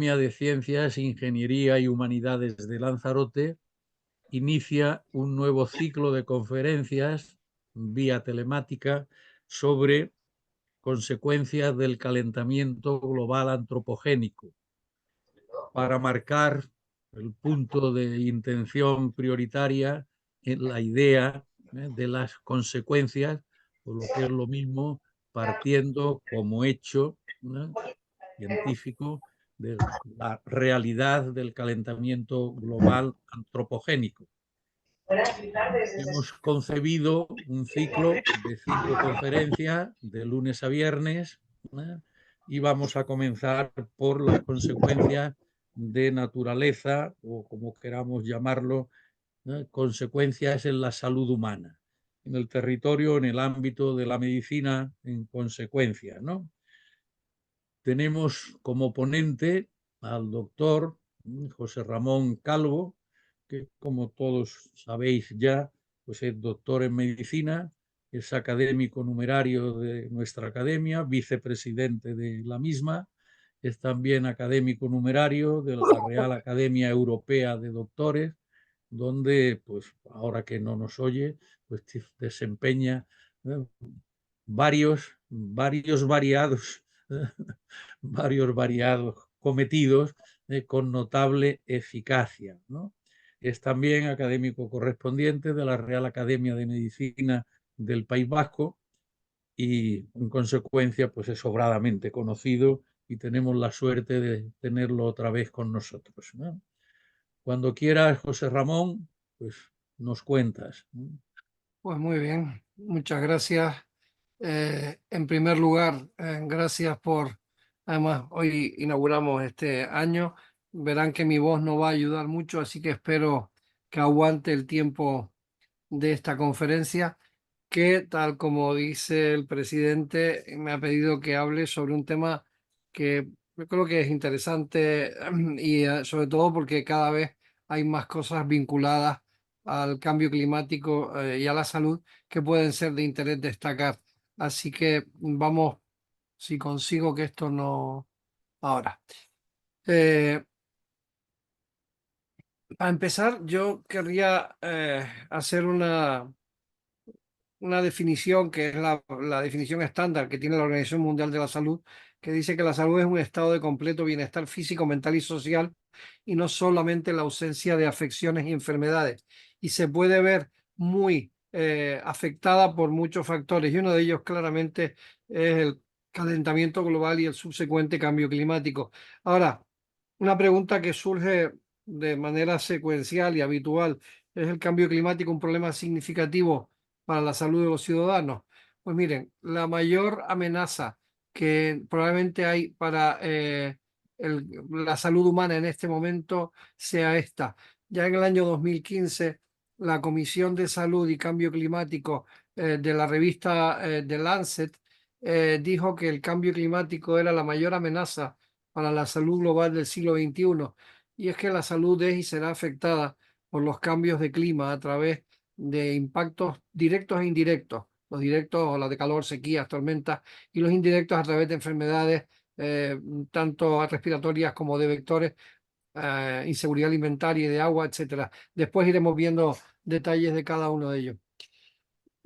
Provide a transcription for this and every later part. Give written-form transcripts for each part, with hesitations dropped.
Academia de Ciencias, Ingeniería y Humanidades de Lanzarote inicia un nuevo ciclo de conferencias vía telemática sobre consecuencias del calentamiento global antropogénico, para marcar el punto de intención prioritaria en la idea de las consecuencias, o lo que es lo mismo, partiendo como hecho científico de la realidad del calentamiento global antropogénico. Hemos concebido un ciclo de 5 conferencias de lunes a viernes, y vamos a comenzar por las consecuencias de naturaleza, o como queramos llamarlo, consecuencias en la salud humana, en el territorio, en el ámbito de la medicina, en consecuencia, ¿no? Tenemos como ponente al doctor José Ramón Calvo, que, como todos sabéis ya, pues es doctor en medicina, es académico numerario de nuestra academia, vicepresidente de la misma, es también académico numerario de la Real Academia Europea de Doctores, donde, pues ahora que no nos oye, pues desempeña varios variados varios variados cometidos con notable eficacia, ¿no? Es también académico correspondiente de la Real Academia de Medicina del País Vasco y, en consecuencia, pues es sobradamente conocido y tenemos la suerte de tenerlo otra vez con nosotros, ¿no? Cuando quieras, José Ramón, pues nos cuentas, ¿no? Pues muy bien, muchas gracias. En primer lugar, gracias por, además, hoy inauguramos este año. Verán que mi voz no va a ayudar mucho, así que espero que aguante el tiempo de esta conferencia, que, tal como dice el presidente, me ha pedido que hable sobre un tema que yo creo que es interesante y sobre todo porque cada vez hay más cosas vinculadas al cambio climático y a la salud que pueden ser de interés destacar. Así que vamos, si consigo que esto no... Ahora, eh, a empezar, yo querría hacer una definición que es la definición estándar que tiene la Organización Mundial de la Salud, que dice que la salud es un estado de completo bienestar físico, mental y social, y no solamente la ausencia de afecciones y enfermedades. Y se puede ver muy afectada por muchos factores, y uno de ellos claramente es el calentamiento global y el subsecuente cambio climático. Ahora, una pregunta que surge de manera secuencial y habitual: ¿es el cambio climático un problema significativo para la salud de los ciudadanos? Pues miren, la mayor amenaza que probablemente hay para la salud humana en este momento sea esta. Ya en el año 2015, la Comisión de Salud y Cambio Climático de la revista The Lancet dijo que el cambio climático era la mayor amenaza para la salud global del siglo XXI. Y es que la salud es y será afectada por los cambios de clima a través de impactos directos e indirectos. Los directos, las de calor, sequías, tormentas, y los indirectos a través de enfermedades tanto respiratorias como de vectores, inseguridad alimentaria y de agua, etcétera. Después iremos viendo detalles de cada uno de ellos.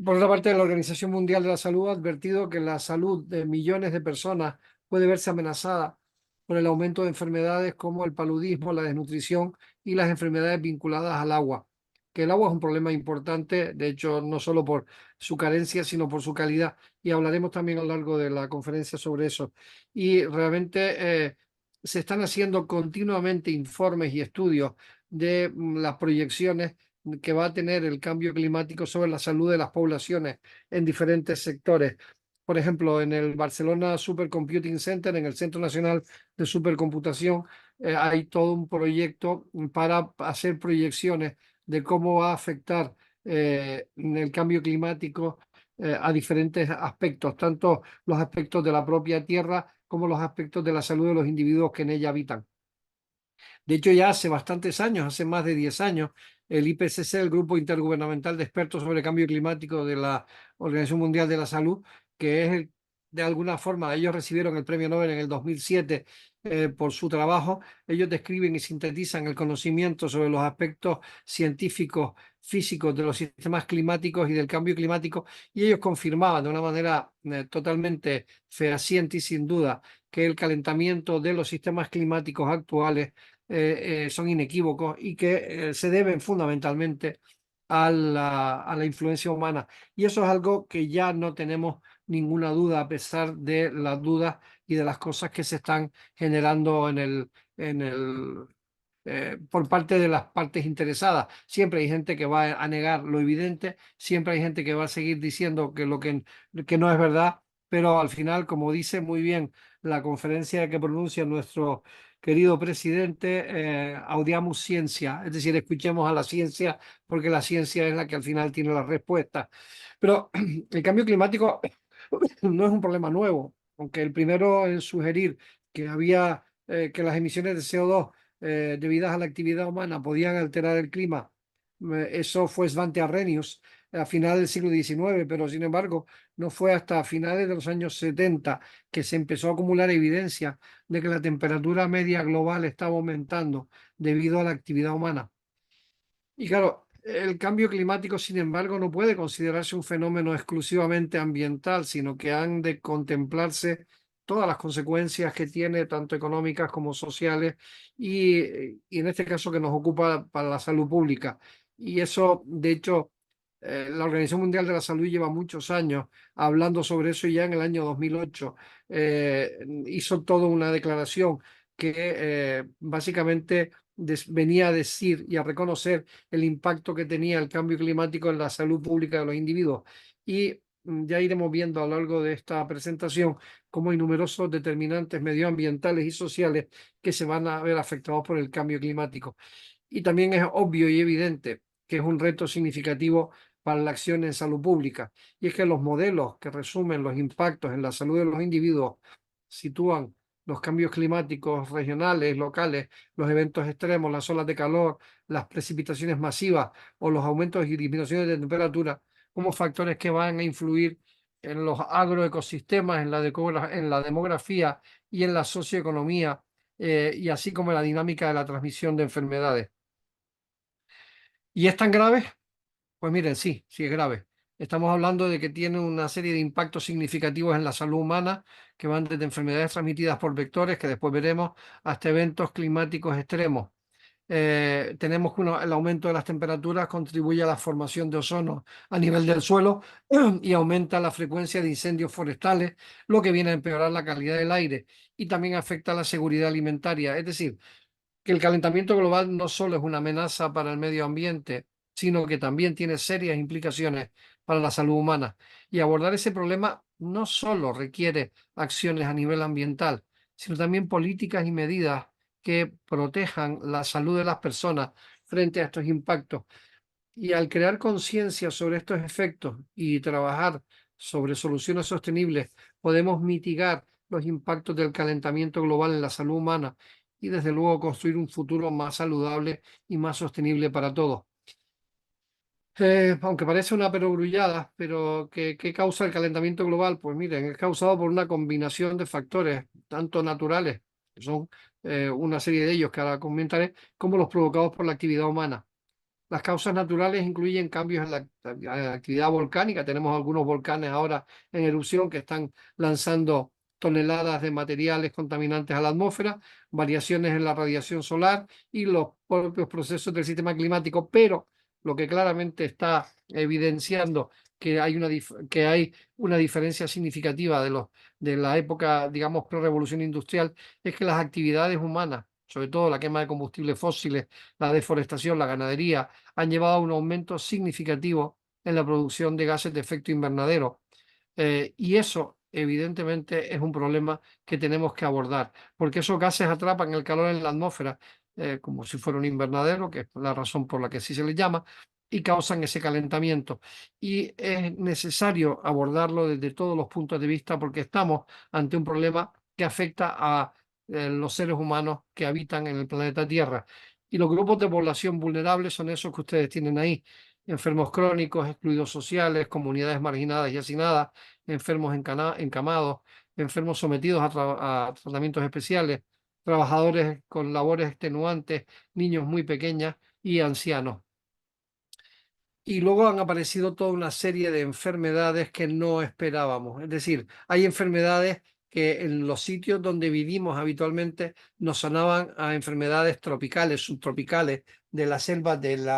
Por otra parte, la Organización Mundial de la Salud ha advertido que la salud de millones de personas puede verse amenazada por el aumento de enfermedades como el paludismo, la desnutrición y las enfermedades vinculadas al agua. Que el agua es un problema importante, de hecho, no solo por su carencia, sino por su calidad. Y hablaremos también a lo largo de la conferencia sobre eso. Y realmente se están haciendo continuamente informes y estudios de las proyecciones que va a tener el cambio climático sobre la salud de las poblaciones en diferentes sectores. Por ejemplo, en el Barcelona Supercomputing Center, en el Centro Nacional de Supercomputación, hay todo un proyecto para hacer proyecciones de cómo va a afectar el cambio climático a diferentes aspectos, tanto los aspectos de la propia Tierra como los aspectos de la salud de los individuos que en ella habitan. De hecho, ya hace bastantes años, hace más de 10 años, el IPCC, el Grupo Intergubernamental de Expertos sobre Cambio Climático de la Organización Mundial de la Salud, que es de alguna forma, ellos recibieron el premio Nobel en el 2007 por su trabajo. Ellos describen y sintetizan el conocimiento sobre los aspectos científicos, físicos de los sistemas climáticos y del cambio climático, y ellos confirmaban de una manera totalmente fehaciente y sin duda que el calentamiento de los sistemas climáticos actuales son inequívocos y que se deben fundamentalmente a la influencia humana. Y eso es algo que ya no tenemos ninguna duda, a pesar de las dudas y de las cosas que se están generando por parte de las partes interesadas. Siempre hay gente que va a negar lo evidente, siempre hay gente que va a seguir diciendo que que no es verdad, pero al final, como dice muy bien la conferencia que pronuncia nuestro querido presidente, audiamus ciencia, es decir, escuchemos a la ciencia, porque la ciencia es la que al final tiene la respuesta. Pero el cambio climático no es un problema nuevo, aunque el primero en sugerir que había que las emisiones de CO2 debidas a la actividad humana podían alterar el clima. Eso fue Svante Arrhenius a finales del siglo XIX, pero sin embargo no fue hasta finales de los años 70 que se empezó a acumular evidencia de que la temperatura media global estaba aumentando debido a la actividad humana. Y claro, el cambio climático, sin embargo, no puede considerarse un fenómeno exclusivamente ambiental, sino que han de contemplarse todas las consecuencias que tiene, tanto económicas como sociales, y en este caso que nos ocupa para la salud pública. Y eso, de hecho, la Organización Mundial de la Salud lleva muchos años hablando sobre eso, y ya en el año 2008 hizo toda una declaración que básicamente venía a decir y a reconocer el impacto que tenía el cambio climático en la salud pública de los individuos. Y ya iremos viendo a lo largo de esta presentación cómo hay numerosos determinantes medioambientales y sociales que se van a ver afectados por el cambio climático. Y también es obvio y evidente que es un reto significativo para la acción en salud pública. Y es que los modelos que resumen los impactos en la salud de los individuos sitúan los cambios climáticos regionales, locales, los eventos extremos, las olas de calor, las precipitaciones masivas o los aumentos y disminuciones de temperatura como factores que van a influir en los agroecosistemas, en la demografía y en la socioeconomía, y así como en la dinámica de la transmisión de enfermedades. ¿Y es tan grave? Pues miren, sí, sí es grave. Estamos hablando de que tiene una serie de impactos significativos en la salud humana, que van desde enfermedades transmitidas por vectores, que después veremos, hasta eventos climáticos extremos. Tenemos que el aumento de las temperaturas contribuye a la formación de ozono a nivel del suelo y aumenta la frecuencia de incendios forestales, lo que viene a empeorar la calidad del aire y también afecta a la seguridad alimentaria. Es decir, que el calentamiento global no solo es una amenaza para el medio ambiente, sino que también tiene serias implicaciones para la salud humana. Y abordar ese problema no solo requiere acciones a nivel ambiental, sino también políticas y medidas que protejan la salud de las personas frente a estos impactos. Y al crear conciencia sobre estos efectos y trabajar sobre soluciones sostenibles, podemos mitigar los impactos del calentamiento global en la salud humana y desde luego construir un futuro más saludable y más sostenible para todos. Aunque parece una perogrullada, pero ¿qué causa el calentamiento global? Pues miren, es causado por una combinación de factores, tanto naturales, que son una serie de ellos que ahora comentaré, como los provocados por la actividad humana. Las causas naturales incluyen cambios en la actividad volcánica. Tenemos algunos volcanes ahora en erupción que están lanzando toneladas de materiales contaminantes a la atmósfera, variaciones en la radiación solar y los propios procesos del sistema climático. Pero lo que claramente está evidenciando que que hay una diferencia significativa de la época, digamos, pre-revolución industrial, es que las actividades humanas, sobre todo la quema de combustibles fósiles, la deforestación, la ganadería, han llevado a un aumento significativo en la producción de gases de efecto invernadero. Y eso, evidentemente, es un problema que tenemos que abordar, porque esos gases atrapan el calor en la atmósfera, como si fuera un invernadero, que es la razón por la que así se les llama, y causan ese calentamiento. Y es necesario abordarlo desde todos los puntos de vista, porque estamos ante un problema que afecta a los seres humanos que habitan en el planeta Tierra. Y los grupos de población vulnerables son esos que ustedes tienen ahí. enfermos crónicos, excluidos sociales, comunidades marginadas y hacinadas, enfermos encamados, enfermos sometidos a tratamientos especiales, trabajadores con labores extenuantes, niños muy pequeños y ancianos. Y luego han aparecido toda una serie de enfermedades que no esperábamos. Es decir, hay enfermedades que en los sitios donde vivimos habitualmente nos sonaban a enfermedades tropicales, subtropicales, de la selva del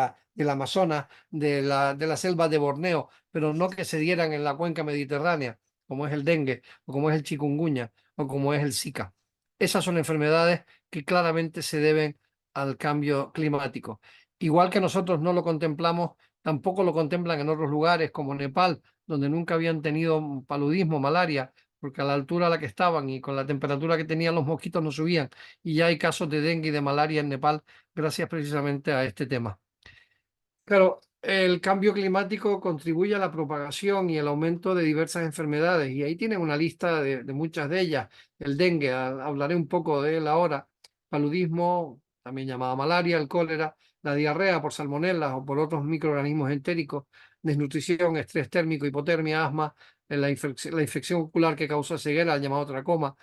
Amazonas, de la selva de Borneo, pero no que se dieran en la cuenca mediterránea, como es el dengue, o como es el chikungunya, o como es el Zika. Esas son enfermedades que claramente se deben al cambio climático. Igual que nosotros no lo contemplamos, tampoco lo contemplan en otros lugares como Nepal, donde nunca habían tenido paludismo, malaria, porque a la altura a la que estaban y con la temperatura que tenían los mosquitos no subían. Y ya hay casos de dengue y de malaria en Nepal gracias precisamente a este tema. Claro, el cambio climático contribuye a la propagación y el aumento de diversas enfermedades, y ahí tienen una lista de muchas de ellas. El dengue, hablaré un poco de él ahora, paludismo, también llamada malaria, el cólera, la diarrea por salmonelas o por otros microorganismos entéricos, desnutrición, estrés térmico, hipotermia, asma, la infección ocular que causa ceguera, llamada tracoma,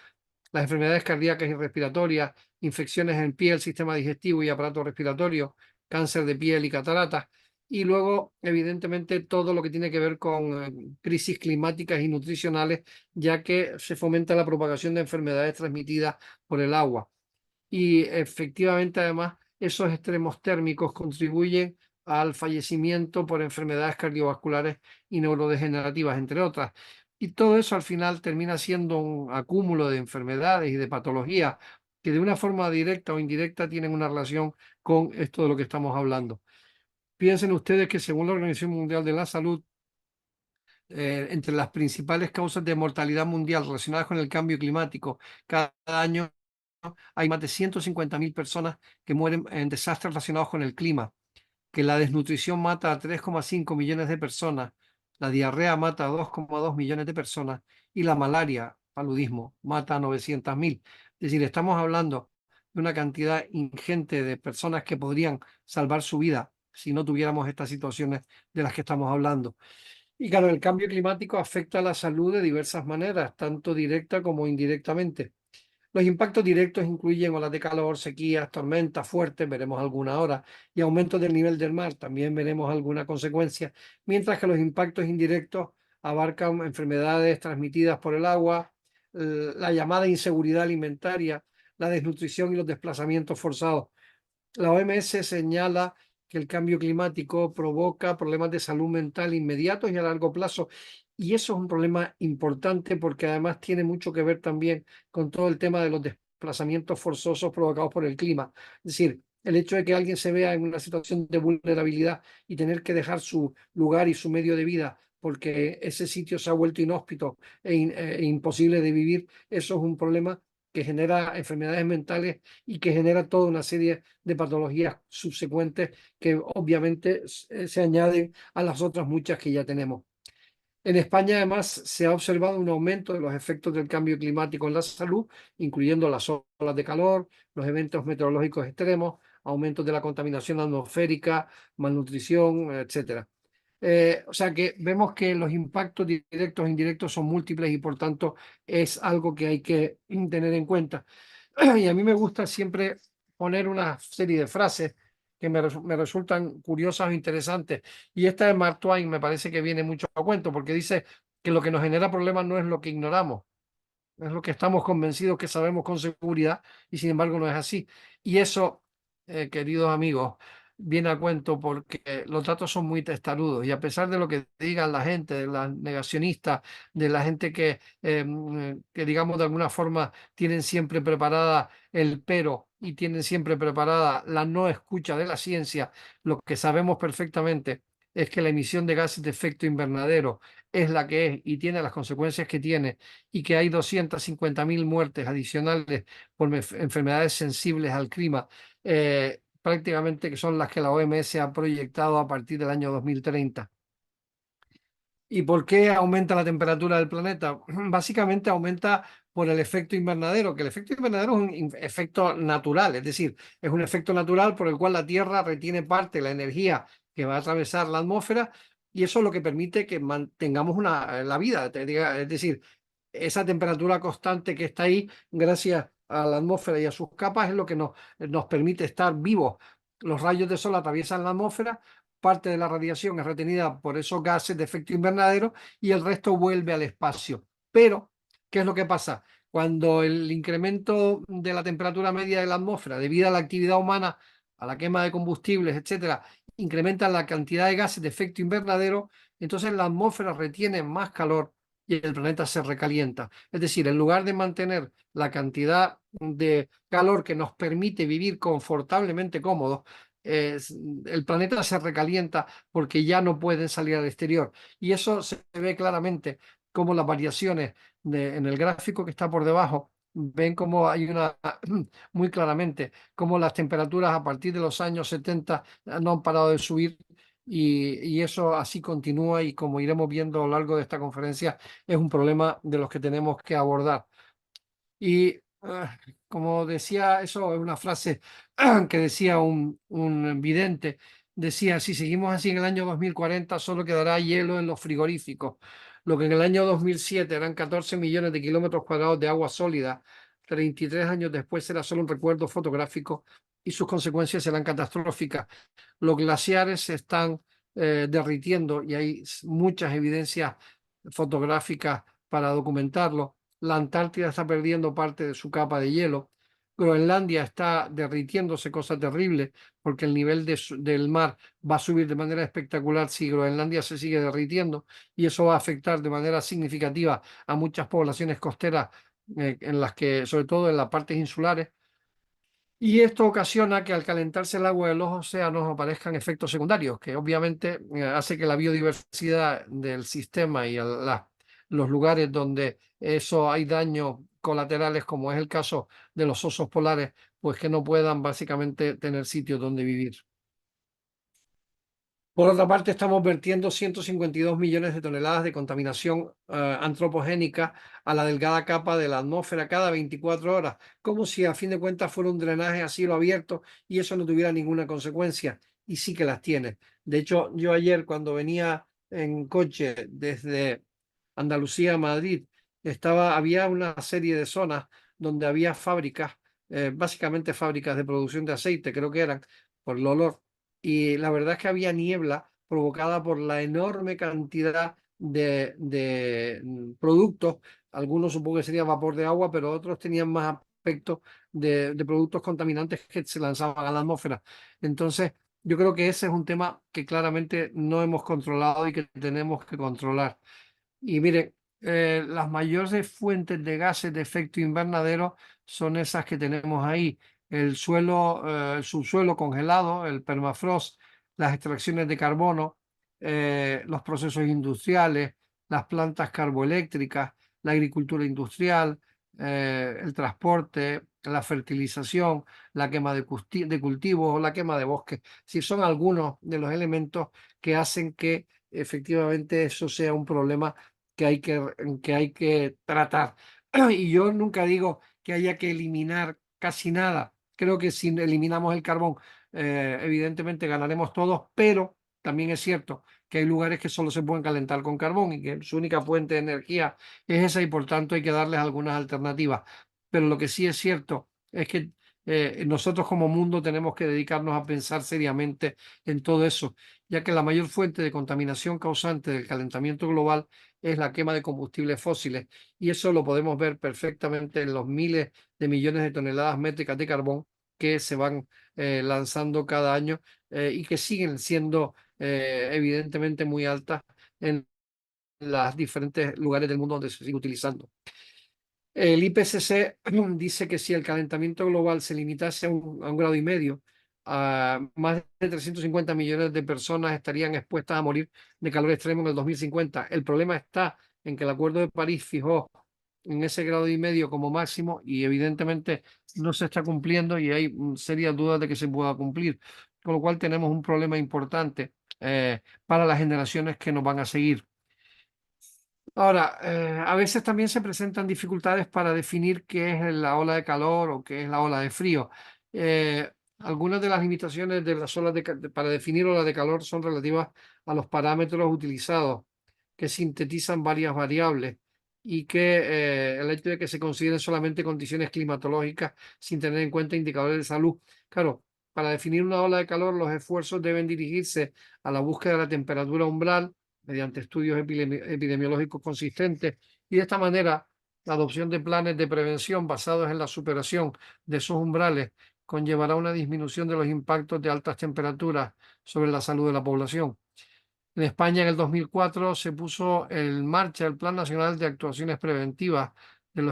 las enfermedades cardíacas y respiratorias, infecciones en piel, sistema digestivo y aparato respiratorio, cáncer de piel y cataratas. Y luego, evidentemente, todo lo que tiene que ver con crisis climáticas y nutricionales, ya que se fomenta la propagación de enfermedades transmitidas por el agua. Y efectivamente, además, esos extremos térmicos contribuyen al fallecimiento por enfermedades cardiovasculares y neurodegenerativas, entre otras. Y todo eso al final termina siendo un acúmulo de enfermedades y de patologías que de una forma directa o indirecta tienen una relación con esto de lo que estamos hablando. Piensen ustedes que según la Organización Mundial de la Salud, entre las principales causas de mortalidad mundial relacionadas con el cambio climático, cada año hay más de 150.000 personas que mueren en desastres relacionados con el clima, que la desnutrición mata a 3,5 millones de personas, la diarrea mata a 2,2 millones de personas y la malaria, paludismo, mata a 900.000. Es decir, estamos hablando de una cantidad ingente de personas que podrían salvar su vida si no tuviéramos estas situaciones de las que estamos hablando. Y claro, el cambio climático afecta a la salud de diversas maneras, tanto directa como indirectamente. Los impactos directos incluyen olas de calor, sequías, tormentas fuertes, veremos alguna ahora, y aumentos del nivel del mar, también veremos alguna consecuencia, mientras que los impactos indirectos abarcan enfermedades transmitidas por el agua, la llamada inseguridad alimentaria, la desnutrición y los desplazamientos forzados. La OMS señala que el cambio climático provoca problemas de salud mental inmediatos y a largo plazo. Y eso es un problema importante porque además tiene mucho que ver también con todo el tema de los desplazamientos forzosos provocados por el clima. Es decir, el hecho de que alguien se vea en una situación de vulnerabilidad y tener que dejar su lugar y su medio de vida porque ese sitio se ha vuelto inhóspito e imposible de vivir, eso es un problema que genera enfermedades mentales y que genera toda una serie de patologías subsecuentes que obviamente se añaden a las otras muchas que ya tenemos. En España, además, se ha observado un aumento de los efectos del cambio climático en la salud, incluyendo las olas de calor, los eventos meteorológicos extremos, aumentos de la contaminación atmosférica, malnutrición, etcétera. O sea que vemos que los impactos directos e indirectos son múltiples y por tanto es algo que hay que tener en cuenta. Y a mí me gusta siempre poner una serie de frases que me resultan curiosas o interesantes. Y esta de Mark Twain me parece que viene mucho a cuento porque dice que lo que nos genera problemas no es lo que ignoramos, es lo que estamos convencidos que sabemos con seguridad y sin embargo no es así. Y eso, queridos amigos, viene a cuento porque los datos son muy testarudos y a pesar de lo que digan la gente, de las negacionistas, de la gente que digamos de alguna forma tienen siempre preparada el pero y tienen siempre preparada la no escucha de la ciencia, lo que sabemos perfectamente es que la emisión de gases de efecto invernadero es la que es y tiene las consecuencias que tiene y que hay 250.000 muertes adicionales por enfermedades sensibles al clima, prácticamente que son las que la OMS ha proyectado a partir del año 2030. ¿Y por qué aumenta la temperatura del planeta? Básicamente aumenta por el efecto invernadero, que el efecto invernadero es un efecto natural, es decir, es un efecto natural por el cual la Tierra retiene parte de la energía que va a atravesar la atmósfera y eso es lo que permite que mantengamos la vida. Es decir, esa temperatura constante que está ahí, gracias a la atmósfera y a sus capas, es lo que nos permite estar vivos. Los rayos de sol atraviesan la atmósfera, parte de la radiación es retenida por esos gases de efecto invernadero y el resto vuelve al espacio. Pero, ¿qué es lo que pasa? Cuando el incremento de la temperatura media de la atmósfera, debido a la actividad humana, a la quema de combustibles, etcétera, incrementa la cantidad de gases de efecto invernadero, entonces la atmósfera retiene más calor y el planeta se recalienta. Es decir, en lugar de mantener la cantidad de calor que nos permite vivir confortablemente cómodos, el planeta se recalienta porque ya no pueden salir al exterior. Y eso se ve claramente como las variaciones en el gráfico que está por debajo, ven como hay una, muy claramente, como las temperaturas a partir de los años 70 no han parado de subir y eso así continúa y como iremos viendo a lo largo de esta conferencia, es un problema de los que tenemos que abordar. Y como decía, eso es una frase que decía un vidente, decía, si seguimos así en el año 2040 solo quedará hielo en los frigoríficos. Lo que en el año 2007 eran 14 millones de kilómetros cuadrados de agua sólida, 33 años después será solo un recuerdo fotográfico y sus consecuencias serán catastróficas. Los glaciares se están derritiendo y hay muchas evidencias fotográficas para documentarlo. La Antártida está perdiendo parte de su capa de hielo. Groenlandia está derritiéndose, cosa terrible, porque el nivel del mar va a subir de manera espectacular si Groenlandia se sigue derritiendo y eso va a afectar de manera significativa a muchas poblaciones costeras en las que, sobre todo en las partes insulares. Y esto ocasiona que al calentarse el agua de los océanos aparezcan efectos secundarios, que obviamente hace que la biodiversidad del sistema y los lugares donde eso hay daños colaterales, como es el caso de los osos polares, pues que no puedan básicamente tener sitios donde vivir. Por otra parte, estamos vertiendo 152 millones de toneladas de contaminación antropogénica a la delgada capa de la atmósfera cada 24 horas, como si a fin de cuentas fuera un drenaje a cielo abierto y eso no tuviera ninguna consecuencia. Y sí que las tiene. De hecho, yo ayer cuando venía en coche desde Andalucía a Madrid, había una serie de zonas donde había fábricas, básicamente fábricas de producción de aceite, creo que eran, por el olor y la verdad es que había niebla provocada por la enorme cantidad de productos. Algunos supongo que sería vapor de agua, pero otros tenían más aspecto de productos contaminantes que se lanzaban a la atmósfera. Entonces, yo creo que ese es un tema que claramente no hemos controlado y que tenemos que controlar. Y mire, las mayores fuentes de gases de efecto invernadero son esas que tenemos ahí. El suelo, el subsuelo congelado, el permafrost, las extracciones de carbono, los procesos industriales, las plantas carboeléctricas, la agricultura industrial, el transporte, la fertilización, la quema de cultivos o la quema de bosques. Si son algunos de los elementos que hacen que efectivamente eso sea un problema que hay que tratar. Y yo nunca digo que haya que eliminar casi nada. Creo que si eliminamos el carbón, evidentemente ganaremos todos, pero también es cierto que hay lugares que solo se pueden calentar con carbón y que su única fuente de energía es esa y por tanto hay que darles algunas alternativas. Pero lo que sí es cierto es que nosotros como mundo tenemos que dedicarnos a pensar seriamente en todo eso, ya que la mayor fuente de contaminación causante del calentamiento global es la quema de combustibles fósiles y eso lo podemos ver perfectamente en los miles de millones de toneladas métricas de carbón que se van lanzando cada año y que siguen siendo evidentemente muy altas en los diferentes lugares del mundo donde se sigue utilizando. El IPCC dice que si el calentamiento global se limitase a un grado y medio, más de 350 millones de personas estarían expuestas a morir de calor extremo en el 2050. El problema está en que el Acuerdo de París fijó en ese grado y medio como máximo y evidentemente no se está cumpliendo y hay serias dudas de que se pueda cumplir, con lo cual tenemos un problema importante para las generaciones que nos van a seguir. Ahora, a veces también se presentan dificultades para definir qué es la ola de calor o qué es la ola de frío. Algunas de las limitaciones de las olas para definir olas de calor son relativas a los parámetros utilizados, que sintetizan varias variables y que el hecho de que se consideren solamente condiciones climatológicas sin tener en cuenta indicadores de salud. Claro, para definir una ola de calor, los esfuerzos deben dirigirse a la búsqueda de la temperatura umbral mediante estudios epidemiológicos consistentes y de esta manera la adopción de planes de prevención basados en la superación de esos umbrales conllevará una disminución de los impactos de altas temperaturas sobre la salud de la población. En España, en el 2004, se puso en marcha el Plan Nacional de Actuaciones Preventivas de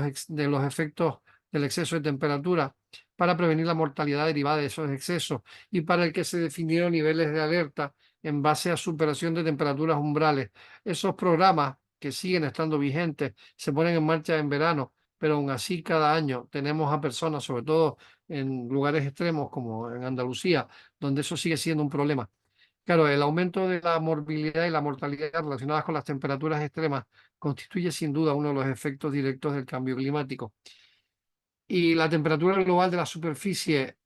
los efectos del exceso de temperatura para prevenir la mortalidad derivada de esos excesos y para el que se definieron niveles de alerta en base a superación de temperaturas umbrales. Esos programas que siguen estando vigentes se ponen en marcha en verano, pero aún así cada año tenemos a personas, sobre todo en lugares extremos como en Andalucía, donde eso sigue siendo un problema. Claro, el aumento de la morbilidad y la mortalidad relacionadas con las temperaturas extremas constituye sin duda uno de los efectos directos del cambio climático. Y la temperatura global de la superficie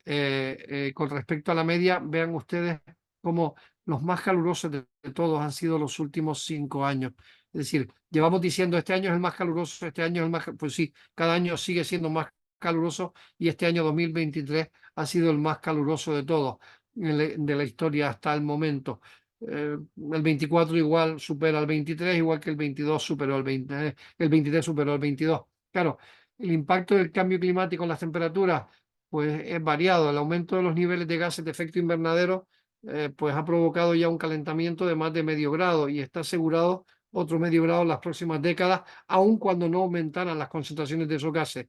con respecto a la media, vean ustedes como los más calurosos de todos han sido los últimos 5 años. Es decir, llevamos diciendo este año es el más caluroso, este año es el más, pues sí, cada año sigue siendo más caluroso y este año 2023 ha sido el más caluroso de todos de la historia hasta el momento. El 24 igual supera al 23, igual que el 22 superó al 20, el 23 superó al 22. Claro, el impacto del cambio climático en las temperaturas pues es variado. El aumento de los niveles de gases de efecto invernadero pues ha provocado ya un calentamiento de más de medio grado y está asegurado otro medio grado en las próximas décadas, aun cuando no aumentaran las concentraciones de esos gases.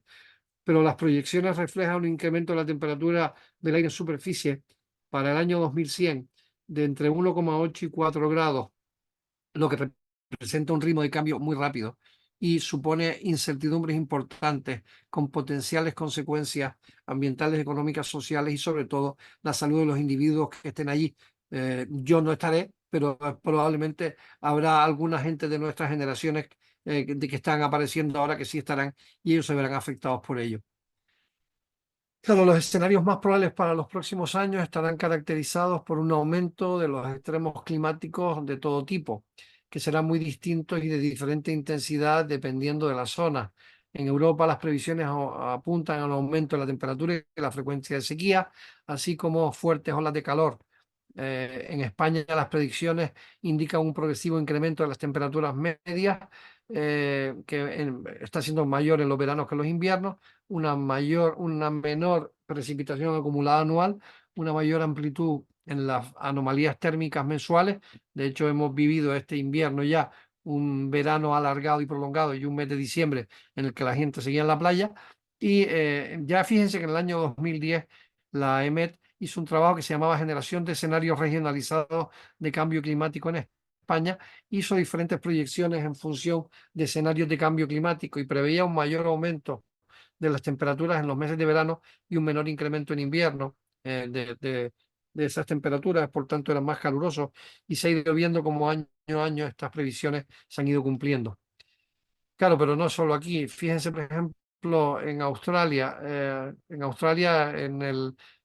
Pero las proyecciones reflejan un incremento de la temperatura del aire en superficie para el año 2100 de entre 1,8 y 4 grados, lo que representa un ritmo de cambio muy rápido y supone incertidumbres importantes con potenciales consecuencias ambientales, económicas, sociales y sobre todo la salud de los individuos que estén allí. Yo no estaré, pero probablemente habrá alguna gente de nuestras generaciones que están apareciendo ahora que sí estarán y ellos se verán afectados por ello. Claro, los escenarios más probables para los próximos años estarán caracterizados por un aumento de los extremos climáticos de todo tipo, que serán muy distintos y de diferente intensidad dependiendo de la zona. En Europa las previsiones apuntan al aumento de la temperatura y la frecuencia de sequía, así como fuertes olas de calor. En España las predicciones indican un progresivo incremento de las temperaturas medias, está siendo mayor en los veranos que en los inviernos, una menor precipitación acumulada anual, una mayor amplitud en las anomalías térmicas mensuales. De hecho, hemos vivido este invierno ya un verano alargado y prolongado y un mes de diciembre en el que la gente seguía en la playa. Y ya fíjense que en el año 2010 la EMET hizo un trabajo que se llamaba Generación de Escenarios Regionalizados de Cambio Climático en España. Hizo diferentes proyecciones en función de escenarios de cambio climático y preveía un mayor aumento de las temperaturas en los meses de verano y un menor incremento en invierno de esas temperaturas, por tanto eran más calurosos y se ha ido viendo como año a año estas previsiones se han ido cumpliendo. Claro, pero no solo aquí. Fíjense, por ejemplo, en Australia.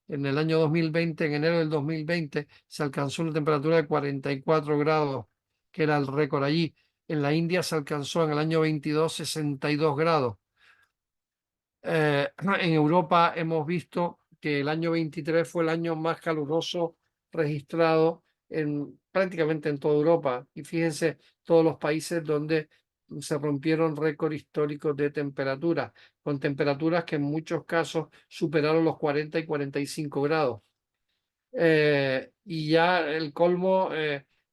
En el año 2020, en enero del 2020, se alcanzó una temperatura de 44 grados, que era el récord allí. En la India se alcanzó en el año 22 62 grados. En Europa hemos visto que el año 23 fue el año más caluroso registrado prácticamente en toda Europa. Y fíjense todos los países donde se rompieron récords históricos de temperatura, con temperaturas que en muchos casos superaron los 40 y 45 grados. Y ya el colmo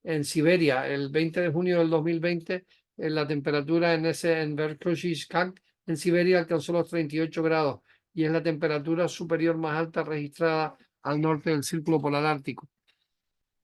en Siberia, el 20 de junio del 2020, la temperatura en Verkhovskaya, en Siberia, alcanzó los 38 grados y es la temperatura superior más alta registrada al norte del Círculo Polar Ártico.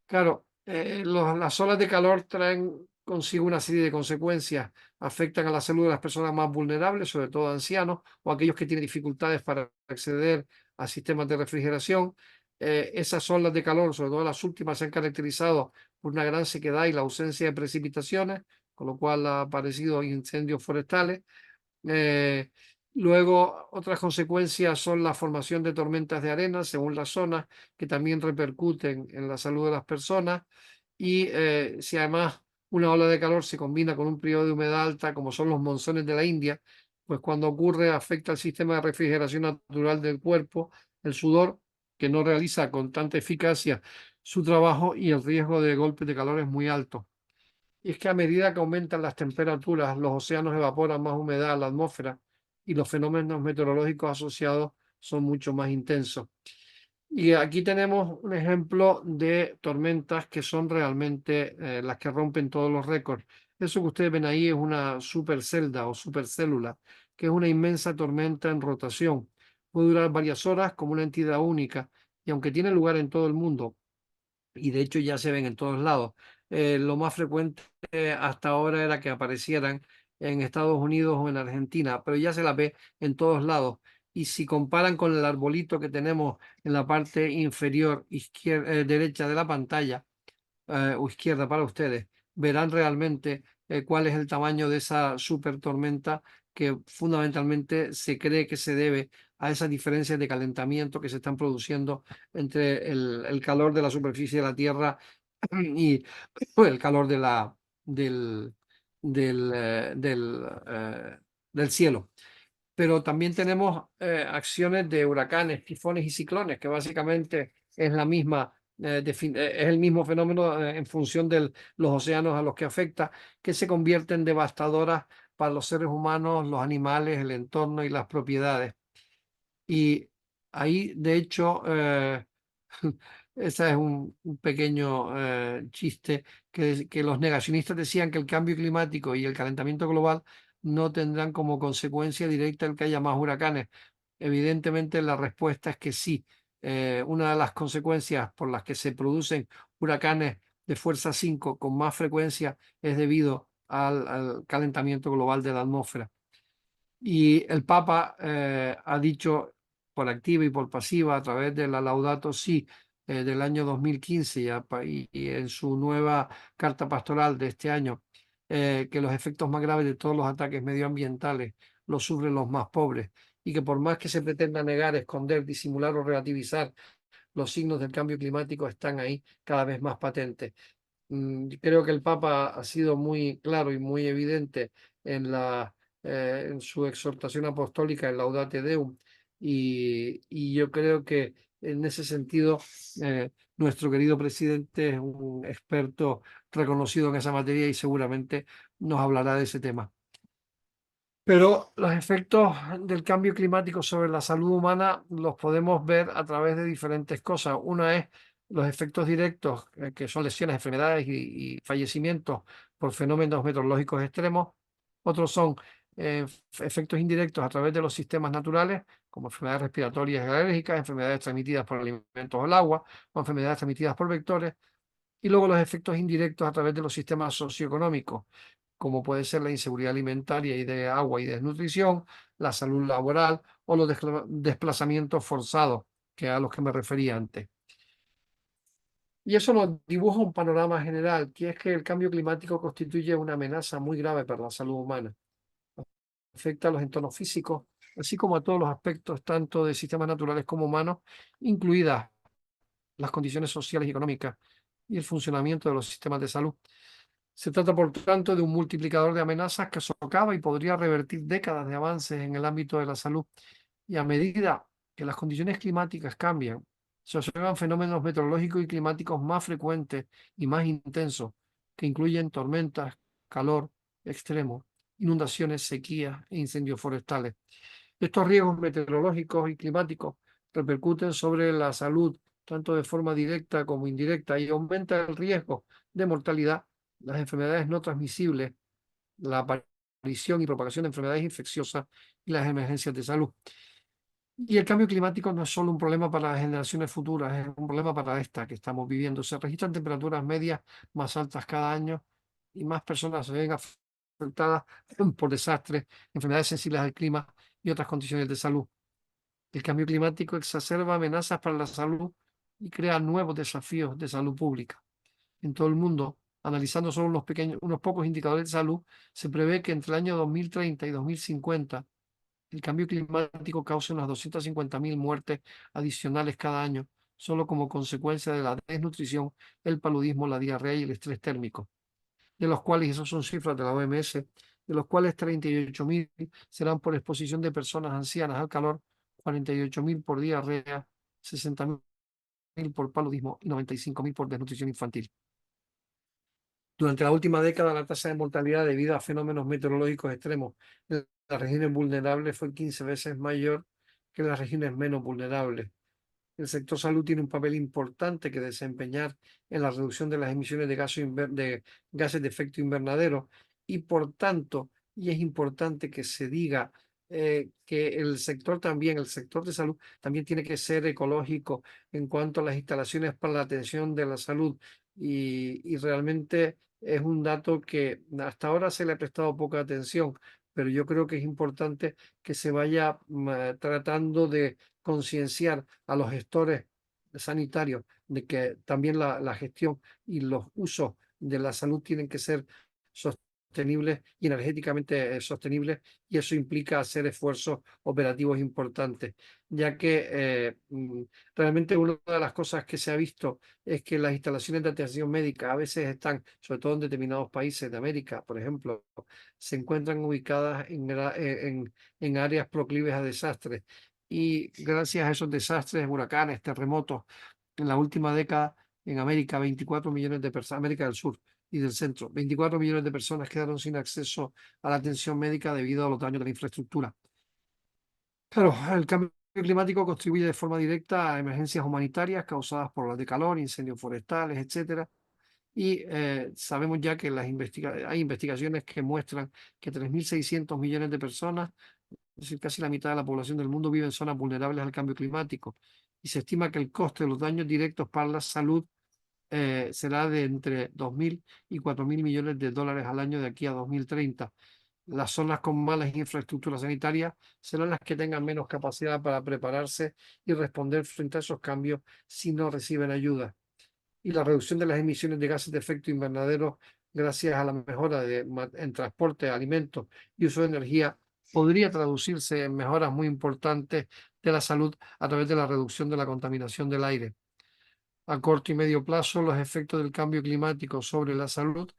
Claro, las olas de calor traen consigo una serie de consecuencias, afectan a la salud de las personas más vulnerables, sobre todo ancianos o aquellos que tienen dificultades para acceder a sistemas de refrigeración. Esas olas de calor, sobre todo las últimas, se han caracterizado por una gran sequedad y la ausencia de precipitaciones, con lo cual han aparecido incendios forestales. Luego, otras consecuencias son la formación de tormentas de arena según la zona, que también repercuten en la salud de las personas. Y si además una ola de calor se combina con un periodo de humedad alta, como son los monzones de la India, pues cuando ocurre afecta al sistema de refrigeración natural del cuerpo, el sudor, que no realiza con tanta eficacia su trabajo, y el riesgo de golpes de calor es muy alto. Y es que a medida que aumentan las temperaturas, los océanos evaporan más humedad a la atmósfera y los fenómenos meteorológicos asociados son mucho más intensos. Y aquí tenemos un ejemplo de tormentas que son realmente las que rompen todos los récords. Eso que ustedes ven ahí es una supercelda o supercélula, que es una inmensa tormenta en rotación. Puede durar varias horas como una entidad única, y aunque tiene lugar en todo el mundo, y de hecho ya se ven en todos lados. Lo más frecuente hasta ahora era que aparecieran en Estados Unidos o en Argentina, pero ya se las ve en todos lados. Y si comparan con el arbolito que tenemos en la parte inferior derecha de la pantalla, o izquierda para ustedes, verán realmente cuál es el tamaño de esa super tormenta, que fundamentalmente se cree que se debe a esas diferencias de calentamiento que se están produciendo entre el calor de la superficie de la Tierra y el calor del, del cielo. Pero también tenemos acciones de huracanes, tifones y ciclones, que básicamente es la misma, es el mismo fenómeno en función de los océanos a los que afecta, que se convierten devastadoras para los seres humanos, los animales, el entorno y las propiedades. Y ahí, de hecho, ese es un pequeño chiste, que los negacionistas decían que el cambio climático y el calentamiento global no tendrán como consecuencia directa el que haya más huracanes. Evidentemente, la respuesta es que sí. Una de las consecuencias por las que se producen huracanes de fuerza 5 con más frecuencia es debido al calentamiento global de la atmósfera. Y el Papa ha dicho por activa y por pasiva, a través de la Laudato Si del año 2015 y en su nueva carta pastoral de este año, que los efectos más graves de todos los ataques medioambientales los sufren los más pobres, y que por más que se pretenda negar, esconder, disimular o relativizar, los signos del cambio climático están ahí cada vez más patentes. Creo que el Papa ha sido muy claro y muy evidente en su exhortación apostólica en Laudate Deum, y yo creo que en ese sentido nuestro querido presidente es un experto reconocido en esa materia y seguramente nos hablará de ese tema. Pero los efectos del cambio climático sobre la salud humana los podemos ver a través de diferentes cosas. Una es los efectos directos, que son lesiones, enfermedades y fallecimientos por fenómenos meteorológicos extremos. Otros son efectos indirectos a través de los sistemas naturales, como enfermedades respiratorias y alérgicas, enfermedades transmitidas por alimentos o el agua, o enfermedades transmitidas por vectores. Y luego los efectos indirectos a través de los sistemas socioeconómicos, como puede ser la inseguridad alimentaria y de agua y desnutrición, la salud laboral o los desplazamientos forzados, que a los que me refería antes. Y eso nos dibuja un panorama general, que es que el cambio climático constituye una amenaza muy grave para la salud humana. Afecta a los entornos físicos, así como a todos los aspectos, tanto de sistemas naturales como humanos, incluidas las condiciones sociales y económicas y el funcionamiento de los sistemas de salud. Se trata, por tanto, de un multiplicador de amenazas que socava y podría revertir décadas de avances en el ámbito de la salud. Y a medida que las condiciones climáticas cambian, se observan fenómenos meteorológicos y climáticos más frecuentes y más intensos, que incluyen tormentas, calor extremo, inundaciones, sequías e incendios forestales. Estos riesgos meteorológicos y climáticos repercuten sobre la salud, tanto de forma directa como indirecta, y aumenta el riesgo de mortalidad, las enfermedades no transmisibles, la aparición y propagación de enfermedades infecciosas y las emergencias de salud. Y el cambio climático no es solo un problema para las generaciones futuras, es un problema para esta que estamos viviendo. Se registran temperaturas medias más altas cada año y más personas se ven afectadas por desastres, enfermedades sensibles al clima y otras condiciones de salud. El cambio climático exacerba amenazas para la salud y crea nuevos desafíos de salud pública. En todo el mundo, analizando solo unos pocos indicadores de salud, se prevé que entre el año 2030 y 2050 el cambio climático causa unas 250.000 muertes adicionales cada año, solo como consecuencia de la desnutrición, el paludismo, la diarrea y el estrés térmico, de los cuales, esas son cifras de la OMS, de los cuales 38.000 serán por exposición de personas ancianas al calor, 48.000 por diarrea, 60.000 por paludismo y 95.000 por desnutrición infantil. Durante la última década, la tasa de mortalidad debido a fenómenos meteorológicos extremos en las regiones vulnerables fue 15 veces mayor que en las regiones menos vulnerables. El sector salud tiene un papel importante que desempeñar en la reducción de las emisiones de gases de efecto invernadero y por tanto, y es importante que se diga que el sector también, el sector de salud también tiene que ser ecológico en cuanto a las instalaciones para la atención de la salud y realmente es un dato que hasta ahora se le ha prestado poca atención, pero yo creo que es importante que se vaya tratando de concienciar a los gestores sanitarios de que también la gestión y los usos de la salud tienen que ser sostenibles y energéticamente sostenibles, y eso implica hacer esfuerzos operativos importantes, ya que realmente una de las cosas que se ha visto es que las instalaciones de atención médica a veces están, sobre todo en determinados países de América, por ejemplo, se encuentran ubicadas en áreas proclives a desastres y gracias a esos desastres, huracanes, terremotos, en la última década en América, 24 millones de personas, América del Sur y del Centro, 24 millones de personas quedaron sin acceso a la atención médica debido a los daños de la infraestructura. Claro, el cambio climático contribuye de forma directa a emergencias humanitarias causadas por olas de calor, incendios forestales, etcétera. Y sabemos ya que hay investigaciones que muestran que 3.600 millones de personas, es decir, casi la mitad de la población del mundo, vive en zonas vulnerables al cambio climático. Y se estima que el coste de los daños directos para la salud será de entre 2.000 y 4.000 millones de dólares al año de aquí a 2030. Las zonas con malas infraestructuras sanitarias serán las que tengan menos capacidad para prepararse y responder frente a esos cambios si no reciben ayuda. Y la reducción de las emisiones de gases de efecto invernadero gracias a la mejora en transporte, alimentos y uso de energía podría traducirse en mejoras muy importantes de la salud a través de la reducción de la contaminación del aire. A corto y medio plazo, los efectos del cambio climático sobre la salud